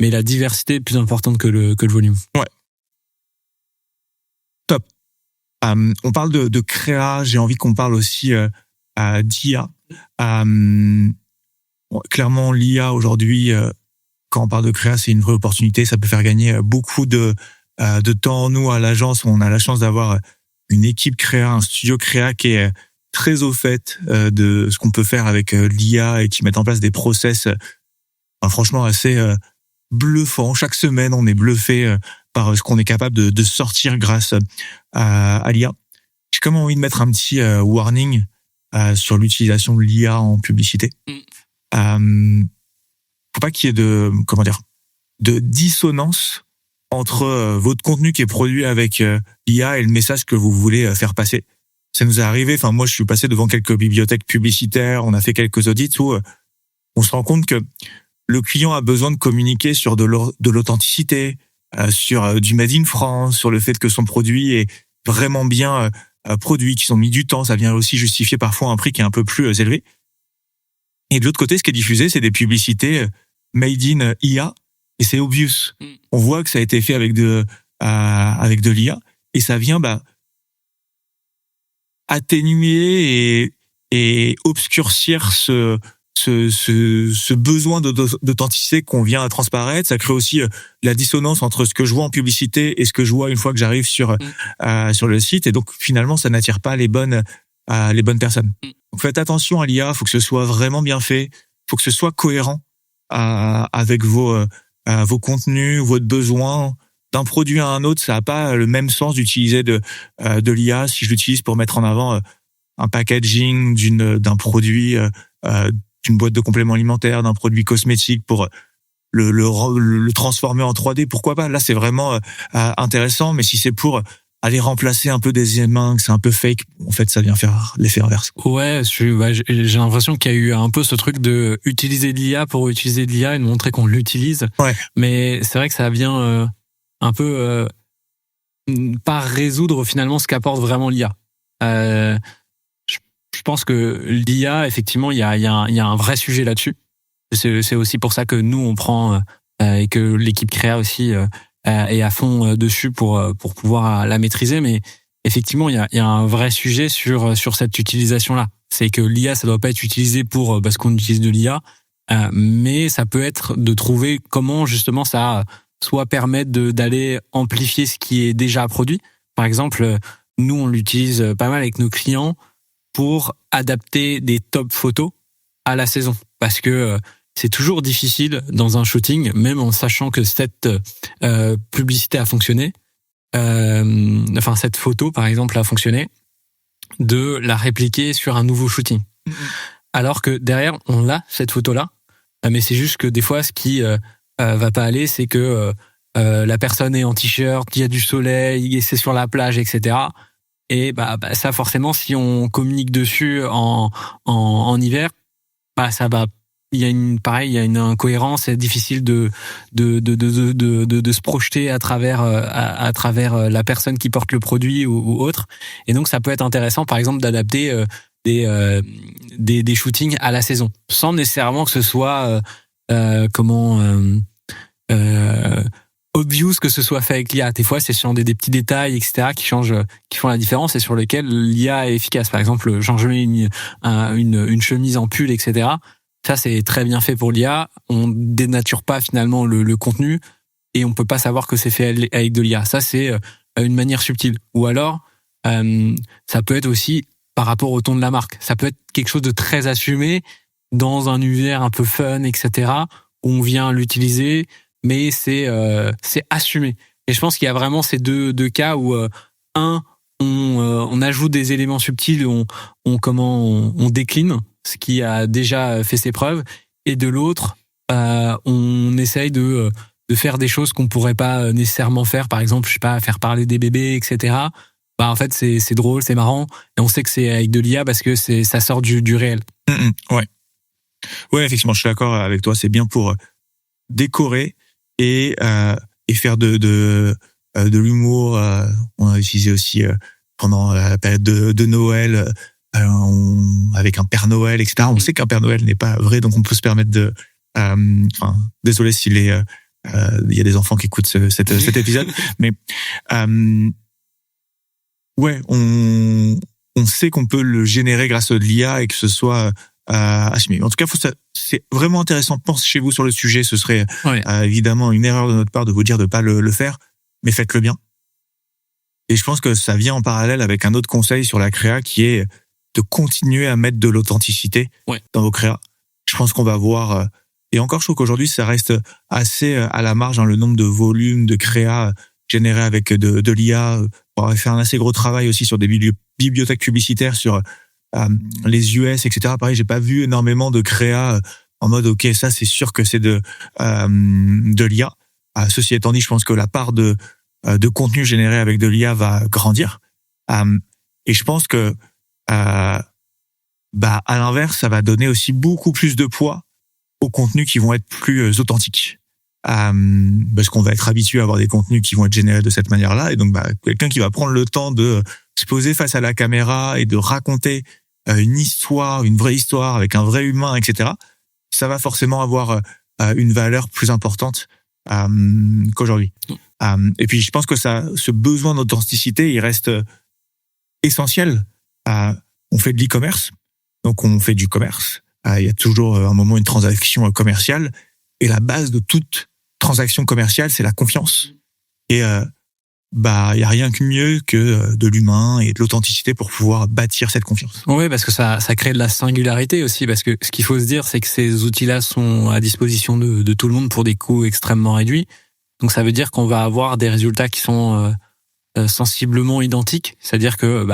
Mais la diversité est plus importante que le volume. Ouais. Top. On parle de créa. J'ai envie qu'on parle aussi d'IA. Clairement, l'IA aujourd'hui, quand on parle de créa, c'est une vraie opportunité. Ça peut faire gagner beaucoup de temps. Nous, à l'agence, on a la chance d'avoir une équipe créa, un studio créa qui est très au fait de ce qu'on peut faire avec l'IA et qui met en place des process franchement assez bluffants. Chaque semaine, on est bluffé par ce qu'on est capable de sortir grâce à l'IA. J'ai quand même envie de mettre un petit warning sur l'utilisation de l'IA en publicité. Faut pas qu'il y ait de dissonance entre votre contenu qui est produit avec l'IA et le message que vous voulez faire passer. Ça nous est arrivé, moi je suis passé devant quelques bibliothèques publicitaires, on a fait quelques audits où on se rend compte que le client a besoin de communiquer sur de l'authenticité, sur du made in France, sur le fait que son produit est vraiment bien produit, qu'ils ont mis du temps, ça vient aussi justifier parfois un prix qui est un peu plus élevé. Et de l'autre côté, ce qui est diffusé, c'est des publicités made in IA, et c'est obvious. On voit que ça a été fait avec de l'IA, et ça vient atténuer et obscurcir ce besoin d'authenticité qu'on vient à transparaître. Ça crée aussi la dissonance entre ce que je vois en publicité et ce que je vois une fois que j'arrive sur le site, et donc finalement ça n'attire pas les bonnes personnes. Donc faites attention à l'IA, faut que ce soit vraiment bien fait, faut que ce soit cohérent avec vos contenus, votre besoin. D'un produit à un autre, ça n'a pas le même sens d'utiliser de l'IA si je l'utilise pour mettre en avant un packaging d'un produit, d'une boîte de compléments alimentaires, d'un produit cosmétique pour le transformer en 3D. Pourquoi pas? Là, c'est vraiment intéressant, mais si c'est pour aller remplacer un peu des humains, que c'est un peu fake, en fait, ça vient faire l'effet inverse. Ouais, j'ai l'impression qu'il y a eu un peu ce truc de utiliser de l'IA pour utiliser de l'IA et de montrer qu'on l'utilise. Ouais. Mais c'est vrai que ça vient un peu pas résoudre finalement ce qu'apporte vraiment l'IA. Je pense que l'IA, effectivement, il y a un vrai sujet là-dessus. C'est aussi pour ça que nous on prend et que l'équipe créa aussi est à fond dessus pour pouvoir la maîtriser. Mais effectivement, il y a un vrai sujet sur cette utilisation-là. C'est que l'IA, ça doit pas être utilisé pour parce qu'on utilise de l'IA, mais ça peut être de trouver comment justement ça soit permettre d'aller amplifier ce qui est déjà produit. Par exemple, nous on l'utilise pas mal avec nos clients pour adapter des top photos à la saison, parce que c'est toujours difficile dans un shooting, même en sachant que cette publicité a fonctionné, cette photo par exemple a fonctionné, de la répliquer sur un nouveau shooting. Alors que derrière on a cette photo là, mais c'est juste que des fois ce qui va pas aller, c'est que la personne est en t-shirt, il y a du soleil, et c'est sur la plage, etc. Et ça forcément, si on communique dessus en hiver, ça va il y a une incohérence, c'est difficile de se projeter à travers la personne qui porte le produit ou autre. Et donc ça peut être intéressant, par exemple, d'adapter des shootings à la saison, sans nécessairement que ce soit obvious que ce soit fait avec l'IA. Des fois, c'est sur des petits détails, etc., qui font la différence et sur lesquels l'IA est efficace. Par exemple, changer une chemise en pull, etc. Ça, c'est très bien fait pour l'IA. On dénature pas finalement le contenu et on peut pas savoir que c'est fait avec de l'IA. Ça, c'est une manière subtile. Ou alors, ça peut être aussi par rapport au ton de la marque. Ça peut être quelque chose de très assumé dans un univers un peu fun, etc., où on vient l'utiliser, mais c'est assumé. Et je pense qu'il y a vraiment ces deux cas où on ajoute des éléments subtils, on décline ce qui a déjà fait ses preuves, et de l'autre, on essaye de faire des choses qu'on pourrait pas nécessairement faire, par exemple, je sais pas, faire parler des bébés, etc. En fait, c'est drôle, c'est marrant, et on sait que c'est avec de l'IA parce que ça sort du réel. Ouais, effectivement, je suis d'accord avec toi. C'est bien pour décorer et faire de l'humour. On a utilisé aussi pendant la période de Noël. Avec un Père Noël, etc. On sait qu'un Père Noël n'est pas vrai, donc on peut se permettre de... désolé s'il y a des enfants qui écoutent cet épisode, mais ouais, on sait qu'on peut le générer grâce à de l'IA et que ce soit assumé. En tout cas, c'est vraiment intéressant. Penchez-vous sur le sujet. Ce serait évidemment une erreur de notre part de vous dire de pas le faire, mais faites-le bien. Et je pense que ça vient en parallèle avec un autre conseil sur la créa qui est de continuer à mettre de l'authenticité dans vos créas. Je pense qu'on va voir, et encore je trouve qu'aujourd'hui ça reste assez à la marge, le nombre de volumes de créas générés avec de l'IA. On va faire un assez gros travail aussi sur des bibliothèques publicitaires sur les US, etc. Pareil, j'ai pas vu énormément de créas en mode ok, ça c'est sûr que c'est de l'IA. Ceci étant dit, je pense que la part de contenu généré avec de l'IA va grandir. Et je pense que à l'inverse, ça va donner aussi beaucoup plus de poids aux contenus qui vont être plus authentiques. Parce qu'on va être habitué à avoir des contenus qui vont être générés de cette manière-là. Et donc, quelqu'un qui va prendre le temps de se poser face à la caméra et de raconter une histoire, une vraie histoire avec un vrai humain, etc., ça va forcément avoir une valeur plus importante qu'aujourd'hui. Et puis, je pense que ce besoin d'authenticité, il reste essentiel. On fait de l'e-commerce, donc on fait du commerce. Il y a toujours un moment une transaction commerciale, et la base de toute transaction commerciale, c'est la confiance. Et il y a rien que mieux que de l'humain et de l'authenticité pour pouvoir bâtir cette confiance. Oui, parce que ça crée de la singularité aussi, parce que ce qu'il faut se dire, c'est que ces outils-là sont à disposition de tout le monde pour des coûts extrêmement réduits. Donc ça veut dire qu'on va avoir des résultats qui sont sensiblement identiques, c'est-à-dire que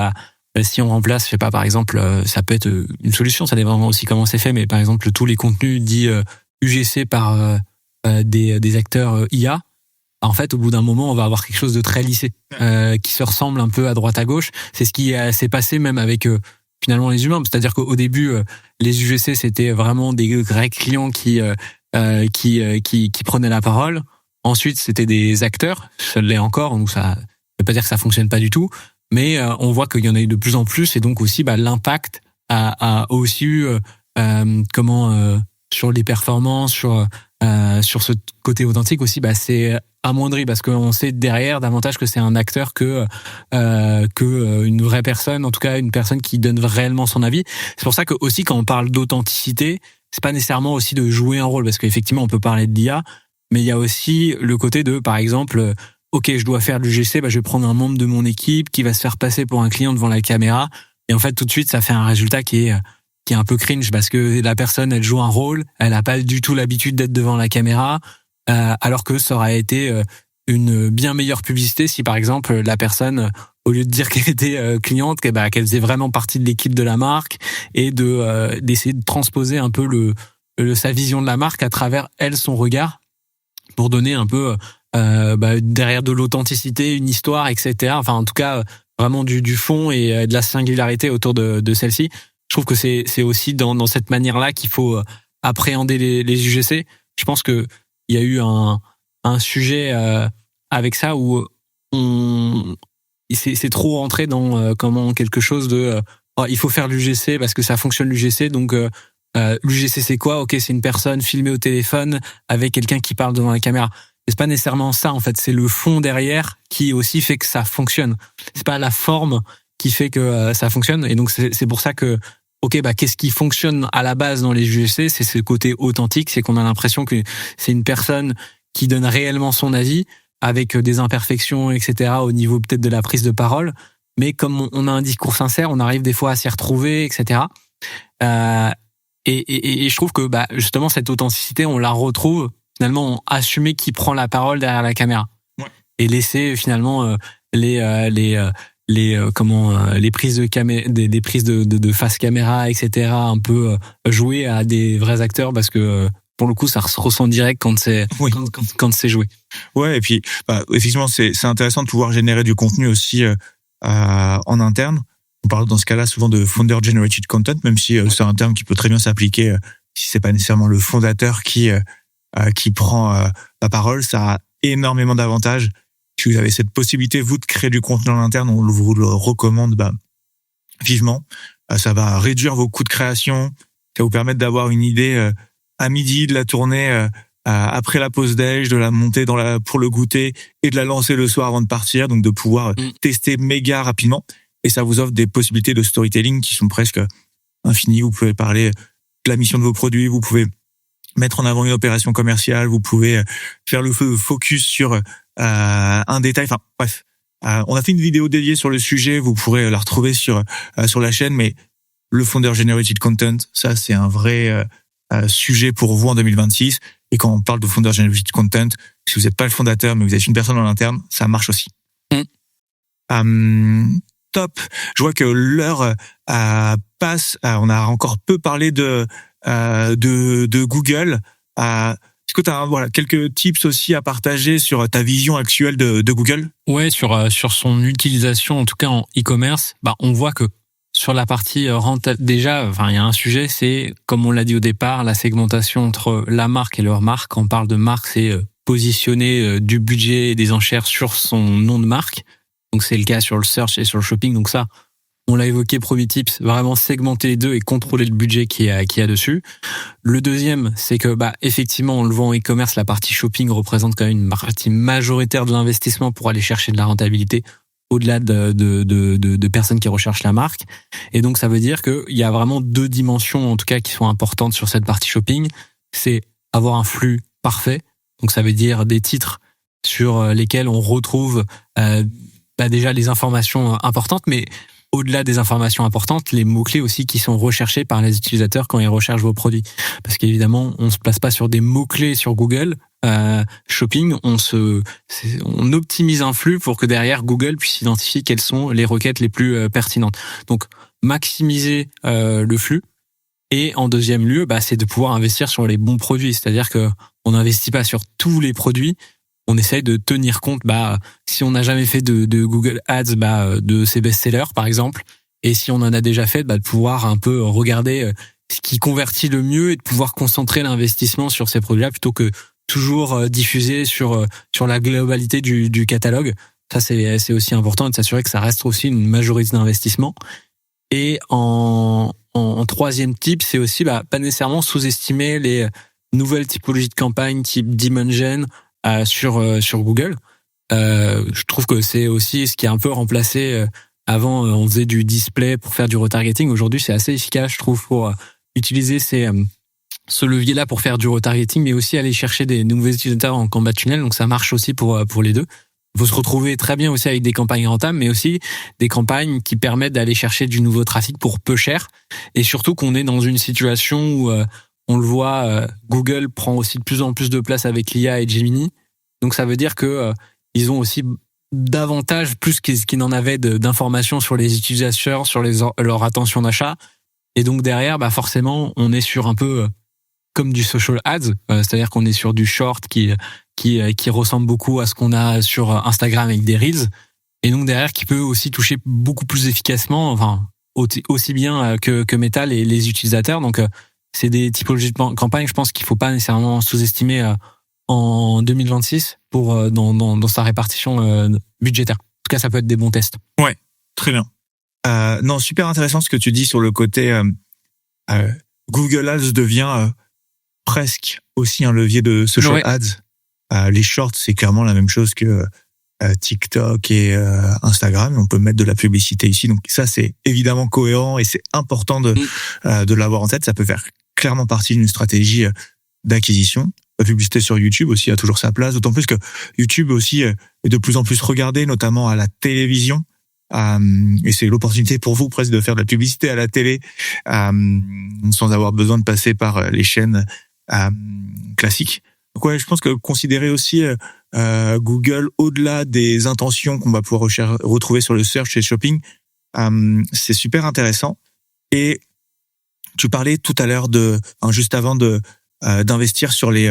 si on remplace, je sais pas, par exemple, ça peut être une solution, ça dépend aussi comment c'est fait, mais par exemple tous les contenus dits UGC par des acteurs IA, en fait, au bout d'un moment, on va avoir quelque chose de très lissé, qui se ressemble un peu à droite à gauche. C'est ce qui s'est passé même avec finalement les humains, c'est-à-dire qu'au début, les UGC c'était vraiment des vrais clients qui prenaient la parole. Ensuite, c'était des acteurs, ça l'est encore, donc ça veut pas dire que ça fonctionne pas du tout. Mais on voit qu'il y en a eu de plus en plus, et donc aussi l'impact a aussi eu sur les performances, sur ce côté authentique aussi, c'est amoindri parce qu'on sait derrière davantage que c'est un acteur que une vraie personne, en tout cas une personne qui donne réellement son avis. C'est pour ça que aussi quand on parle d'authenticité, c'est pas nécessairement aussi de jouer un rôle, parce qu'effectivement on peut parler de l'IA, mais il y a aussi le côté de, par exemple, ok, je dois faire du GC, je vais prendre un membre de mon équipe qui va se faire passer pour un client devant la caméra. Et en fait, tout de suite, ça fait un résultat qui est un peu cringe parce que la personne, elle joue un rôle, elle n'a pas du tout l'habitude d'être devant la caméra, alors que ça aurait été une bien meilleure publicité si, par exemple, la personne, au lieu de dire qu'elle était cliente, qu'elle faisait vraiment partie de l'équipe de la marque et d'essayer de transposer un peu sa vision de la marque à travers son regard pour donner un peu derrière de l'authenticité, une histoire, etc. Enfin, en tout cas, vraiment du fond et de la singularité autour de celle-ci. Je trouve que c'est aussi dans cette manière-là qu'il faut appréhender les UGC. Je pense que il y a eu un sujet avec ça où c'est trop rentré dans comment quelque chose de il faut faire l'UGC parce que ça fonctionne l'UGC, donc l'UGC c'est quoi? Ok, c'est une personne filmée au téléphone avec quelqu'un qui parle devant la caméra. C'est pas nécessairement ça en fait, c'est le fond derrière qui aussi fait que ça fonctionne. C'est pas la forme qui fait que ça fonctionne, et donc c'est pour ça que qu'est-ce qui fonctionne à la base dans les UGC? C'est ce côté authentique, c'est qu'on a l'impression que c'est une personne qui donne réellement son avis, avec des imperfections, etc., au niveau peut-être de la prise de parole. Mais comme on a un discours sincère, on arrive des fois à s'y retrouver, etc. Et je trouve que justement, cette authenticité, on la retrouve finalement assumer qui prend la parole derrière la caméra. Ouais. Et laisser finalement les prises de caméra, des prises de face caméra, etc., un peu jouer à des vrais acteurs, parce que pour le coup, ça se ressent direct quand c'est quand c'est joué. Ouais, et puis effectivement, c'est intéressant de pouvoir générer du contenu aussi en interne. On parle dans ce cas-là souvent de founder generated content, même si c'est un terme qui peut très bien s'appliquer si c'est pas nécessairement le fondateur qui prend la parole. Ça a énormément d'avantages. Si vous avez cette possibilité, vous, de créer du contenu en interne, on vous le recommande vivement. Ça va réduire vos coûts de création. Ça va vous permettre d'avoir une idée à midi, de la tourner après la pause déj, de la monter pour le goûter et de la lancer le soir avant de partir. Donc de pouvoir tester méga rapidement. Et ça vous offre des possibilités de storytelling qui sont presque infinies. Vous pouvez parler de la mission de vos produits, vous pouvez mettre en avant une opération commerciale, vous pouvez faire le focus sur un détail. Enfin bref, on a fait une vidéo dédiée sur le sujet, vous pourrez la retrouver sur la chaîne. Mais le founder generated content, ça c'est un vrai sujet pour vous en 2026. Et quand on parle de founder generated content, si vous n'êtes pas le fondateur mais vous êtes une personne en interne, ça marche aussi. Top. Je vois que l'heure passe. On a encore peu parlé de Google. Est-ce que tu as quelques tips aussi à partager sur ta vision actuelle de Google? Ouais, sur son utilisation, en tout cas en e-commerce, on voit que sur la partie rentable, déjà, il y a un sujet, c'est, comme on l'a dit au départ, la segmentation entre la marque et leur marque. Quand on parle de marque, c'est positionner du budget et des enchères sur son nom de marque. Donc c'est le cas sur le search et sur le shopping. Donc ça, on l'a évoqué, premier tips, vraiment segmenter les deux et contrôler le budget qu'il y a dessus. Le deuxième, c'est que effectivement, on le voit en e-commerce, la partie shopping représente quand même une partie majoritaire de l'investissement pour aller chercher de la rentabilité au-delà de personnes qui recherchent la marque. Et donc ça veut dire qu'il y a vraiment deux dimensions en tout cas qui sont importantes sur cette partie shopping. C'est avoir un flux parfait. Donc ça veut dire des titres sur lesquels on retrouve déjà les informations importantes, mais au-delà des informations importantes, les mots-clés aussi qui sont recherchés par les utilisateurs quand ils recherchent vos produits. Parce qu'évidemment, on se place pas sur des mots-clés sur Google Shopping, on optimise un flux pour que derrière Google puisse identifier quelles sont les requêtes les plus pertinentes. Donc, maximiser le flux. Et en deuxième lieu, c'est de pouvoir investir sur les bons produits. C'est-à-dire que on n'investit pas sur tous les produits. On essaye de tenir compte, si on n'a jamais fait de Google Ads, de ses best-sellers, par exemple. Et si on en a déjà fait, de pouvoir un peu regarder ce qui convertit le mieux et de pouvoir concentrer l'investissement sur ces produits-là plutôt que toujours diffuser sur la globalité du catalogue. Ça, c'est aussi important de s'assurer que ça reste aussi une majorité d'investissement. Et en troisième type, c'est aussi, pas nécessairement sous-estimer les nouvelles typologies de campagnes type Demand Gen, sur Google. Je trouve que c'est aussi ce qui a un peu remplacé. Avant, on faisait du display pour faire du retargeting. Aujourd'hui, c'est assez efficace, je trouve, pour utiliser ce levier-là pour faire du retargeting, mais aussi aller chercher des nouveaux utilisateurs en combat tunnel. Donc, ça marche aussi pour les deux. Vous se retrouvez très bien aussi avec des campagnes rentables, mais aussi des campagnes qui permettent d'aller chercher du nouveau trafic pour peu cher. Et surtout qu'on est dans une situation où on le voit, Google prend aussi de plus en plus de place avec l'IA et Gemini. Donc ça veut dire que ils ont aussi davantage, plus qu'ils n'en avaient d'informations sur les utilisateurs, sur leur attention d'achat. Et donc derrière, forcément, on est sur un peu comme du social ads, c'est-à-dire qu'on est sur du short qui ressemble beaucoup à ce qu'on a sur Instagram avec des reels. Et donc derrière, qui peut aussi toucher beaucoup plus efficacement, aussi bien que Meta les utilisateurs. Donc c'est des typologies de campagnes, je pense qu'il faut pas nécessairement sous-estimer en 2026 pour dans sa répartition budgétaire. En tout cas, ça peut être des bons tests. Ouais, très bien. Non, super intéressant ce que tu dis sur le côté Google Ads devient presque aussi un levier de social ads. Les shorts, c'est clairement la même chose que TikTok et Instagram. On peut mettre de la publicité ici. Donc ça, c'est évidemment cohérent et c'est important de l'avoir en tête. Ça peut faire clairement partie d'une stratégie d'acquisition. La publicité sur YouTube aussi a toujours sa place, d'autant plus que YouTube aussi est de plus en plus regardé, notamment à la télévision. Et c'est l'opportunité pour vous presque de faire de la publicité à la télé sans avoir besoin de passer par les chaînes classiques. Donc ouais, je pense que considérer aussi Google au-delà des intentions qu'on va pouvoir retrouver sur le search et shopping, c'est super intéressant. Et tu parlais tout à l'heure juste avant d'investir sur les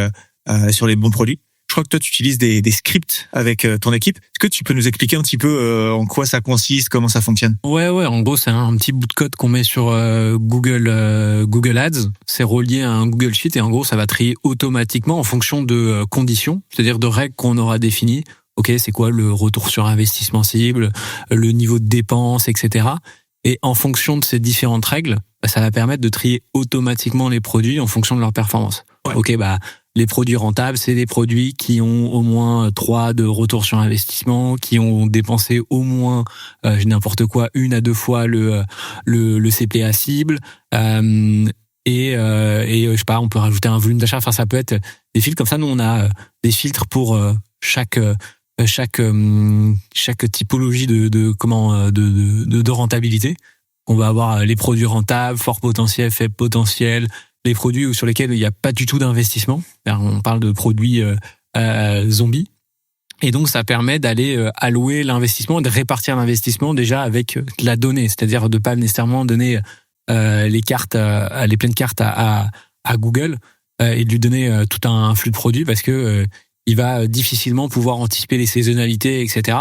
bons produits. Je crois que toi, tu utilises des scripts avec ton équipe. Est-ce que tu peux nous expliquer un petit peu en quoi ça consiste, comment ça fonctionne? Ouais. En gros, c'est un petit bout de code qu'on met sur Google Ads. C'est relié à un Google Sheet et en gros, ça va trier automatiquement en fonction de conditions, c'est-à-dire de règles qu'on aura définies. Ok, c'est quoi le retour sur investissement cible, le niveau de dépense, etc. Et en fonction de ces différentes règles, ça va permettre de trier automatiquement les produits en fonction de leur performance. Ouais. Ok, les produits rentables, c'est des produits qui ont au moins 3 de retour sur investissement, qui ont dépensé au moins n'importe quoi 1 à 2 fois le CPA cible. Et je sais pas, on peut rajouter un volume d'achat. Enfin, ça peut être des filtres comme ça. Nous, on a des filtres pour chaque typologie de rentabilité. On va avoir les produits rentables, fort potentiel, faible potentiel, les produits sur lesquels il n'y a pas du tout d'investissement. On parle de produits zombies. Et donc, ça permet d'aller allouer l'investissement, de répartir l'investissement déjà avec la donnée, c'est-à-dire de pas nécessairement donner les pleines cartes à Google et de lui donner tout un flux de produits parce que il va difficilement pouvoir anticiper les saisonnalités, etc.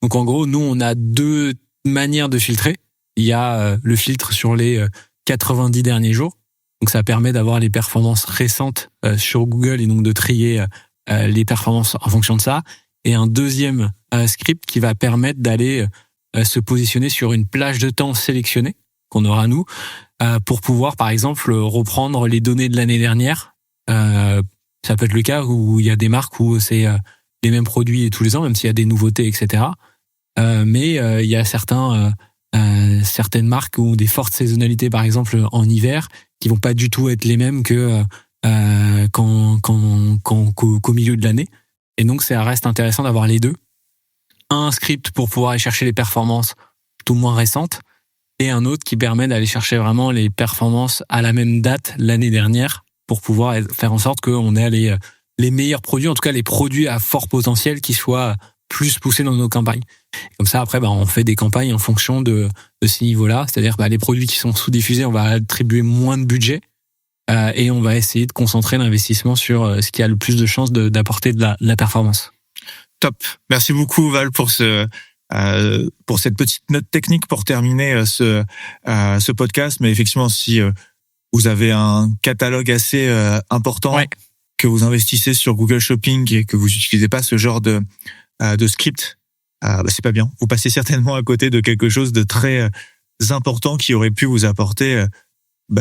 Donc, en gros, nous, on a 2 manières de filtrer. Il y a le filtre sur les 90 derniers jours. Donc, ça permet d'avoir les performances récentes sur Google et donc de trier les performances en fonction de ça. Et un deuxième script qui va permettre d'aller se positionner sur une plage de temps sélectionnée qu'on aura nous pour pouvoir, par exemple, reprendre les données de l'année dernière. Ça peut être le cas où il y a des marques où c'est les mêmes produits tous les ans, même s'il y a des nouveautés, etc. Mais il y a certaines marques où des fortes saisonnalités, par exemple en hiver, qui vont pas du tout être les mêmes que qu'au milieu de l'année. Et donc, ça reste intéressant d'avoir les deux. Un script pour pouvoir aller chercher les performances tout moins récentes et un autre qui permet d'aller chercher vraiment les performances à la même date l'année dernière pour pouvoir faire en sorte qu'on ait les meilleurs produits, en tout cas les produits à fort potentiel qui soient plus poussés dans nos campagnes. Comme ça, après, on fait des campagnes en fonction de ces niveaux-là. C'est-à-dire, les produits qui sont sous-diffusés, on va attribuer moins de budget et on va essayer de concentrer l'investissement sur ce qui a le plus de chances d'apporter de la performance. Top. Merci beaucoup, Val, pour cette petite note technique pour terminer ce podcast. Mais effectivement, si vous avez un catalogue assez important, que vous investissez sur Google Shopping et que vous n'utilisez pas ce genre de script, c'est pas bien. Vous passez certainement à côté de quelque chose de très important qui aurait pu vous apporter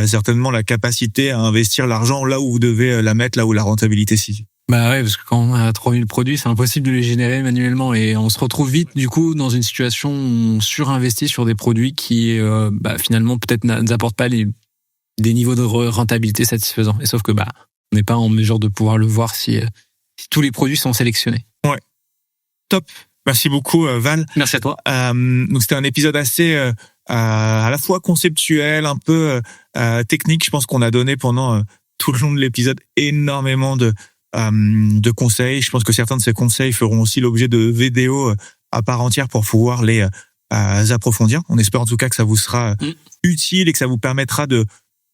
certainement la capacité à investir l'argent là où vous devez la mettre, là où la rentabilité s'y situe. Parce que quand on a 3000 produits, c'est impossible de les générer manuellement et on se retrouve vite du coup dans une situation où on surinvestit sur des produits qui finalement peut-être nous apportent pas des niveaux de rentabilité satisfaisants. Et sauf que on n'est pas en mesure de pouvoir le voir si tous les produits sont sélectionnés. Ouais. Top. Merci beaucoup, Val. Merci à toi. Donc c'était un épisode assez à la fois conceptuel, un peu technique. Je pense qu'on a donné pendant tout le long de l'épisode énormément de conseils. Je pense que certains de ces conseils feront aussi l'objet de vidéos à part entière pour pouvoir les approfondir. On espère en tout cas que ça vous sera utile et que ça vous permettra de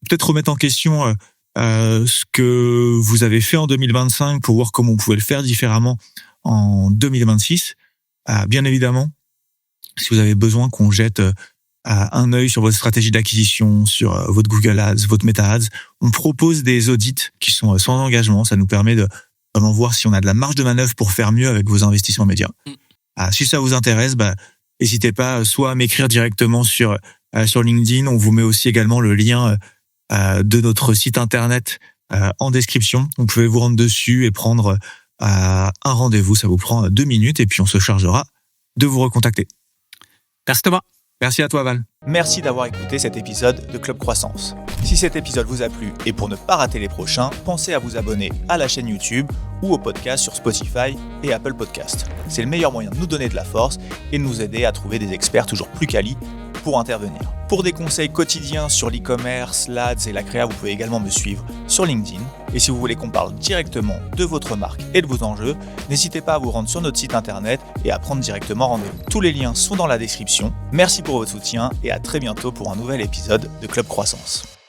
peut-être remettre en question ce que vous avez fait en 2025 pour voir comment vous pouvez le faire différemment en 2026. Bien évidemment, si vous avez besoin qu'on jette un œil sur votre stratégie d'acquisition, sur votre Google Ads, votre Meta Ads. On propose des audits qui sont sans engagement. Ça nous permet de vraiment voir si on a de la marge de manœuvre pour faire mieux avec vos investissements médias. Si ça vous intéresse, n'hésitez pas soit à m'écrire directement sur LinkedIn. On vous met aussi également le lien de notre site internet en description. Vous pouvez vous rendre dessus et prendre un rendez-vous. Ça vous prend 2 minutes et puis on se chargera de vous recontacter. Merci Thomas. Merci à toi Val. Merci d'avoir écouté cet épisode de Club Croissance. Si cet épisode vous a plu et pour ne pas rater les prochains, pensez à vous abonner à la chaîne YouTube ou au podcast sur Spotify et Apple Podcast. C'est le meilleur moyen de nous donner de la force et de nous aider à trouver des experts toujours plus quali pour intervenir. Pour des conseils quotidiens sur l'e-commerce, l'Ads et la créa, vous pouvez également me suivre sur LinkedIn. Et si vous voulez qu'on parle directement de votre marque et de vos enjeux, n'hésitez pas à vous rendre sur notre site internet et à prendre directement rendez-vous. Tous les liens sont dans la description. Merci pour votre soutien et à très bientôt pour un nouvel épisode de Club Croissance.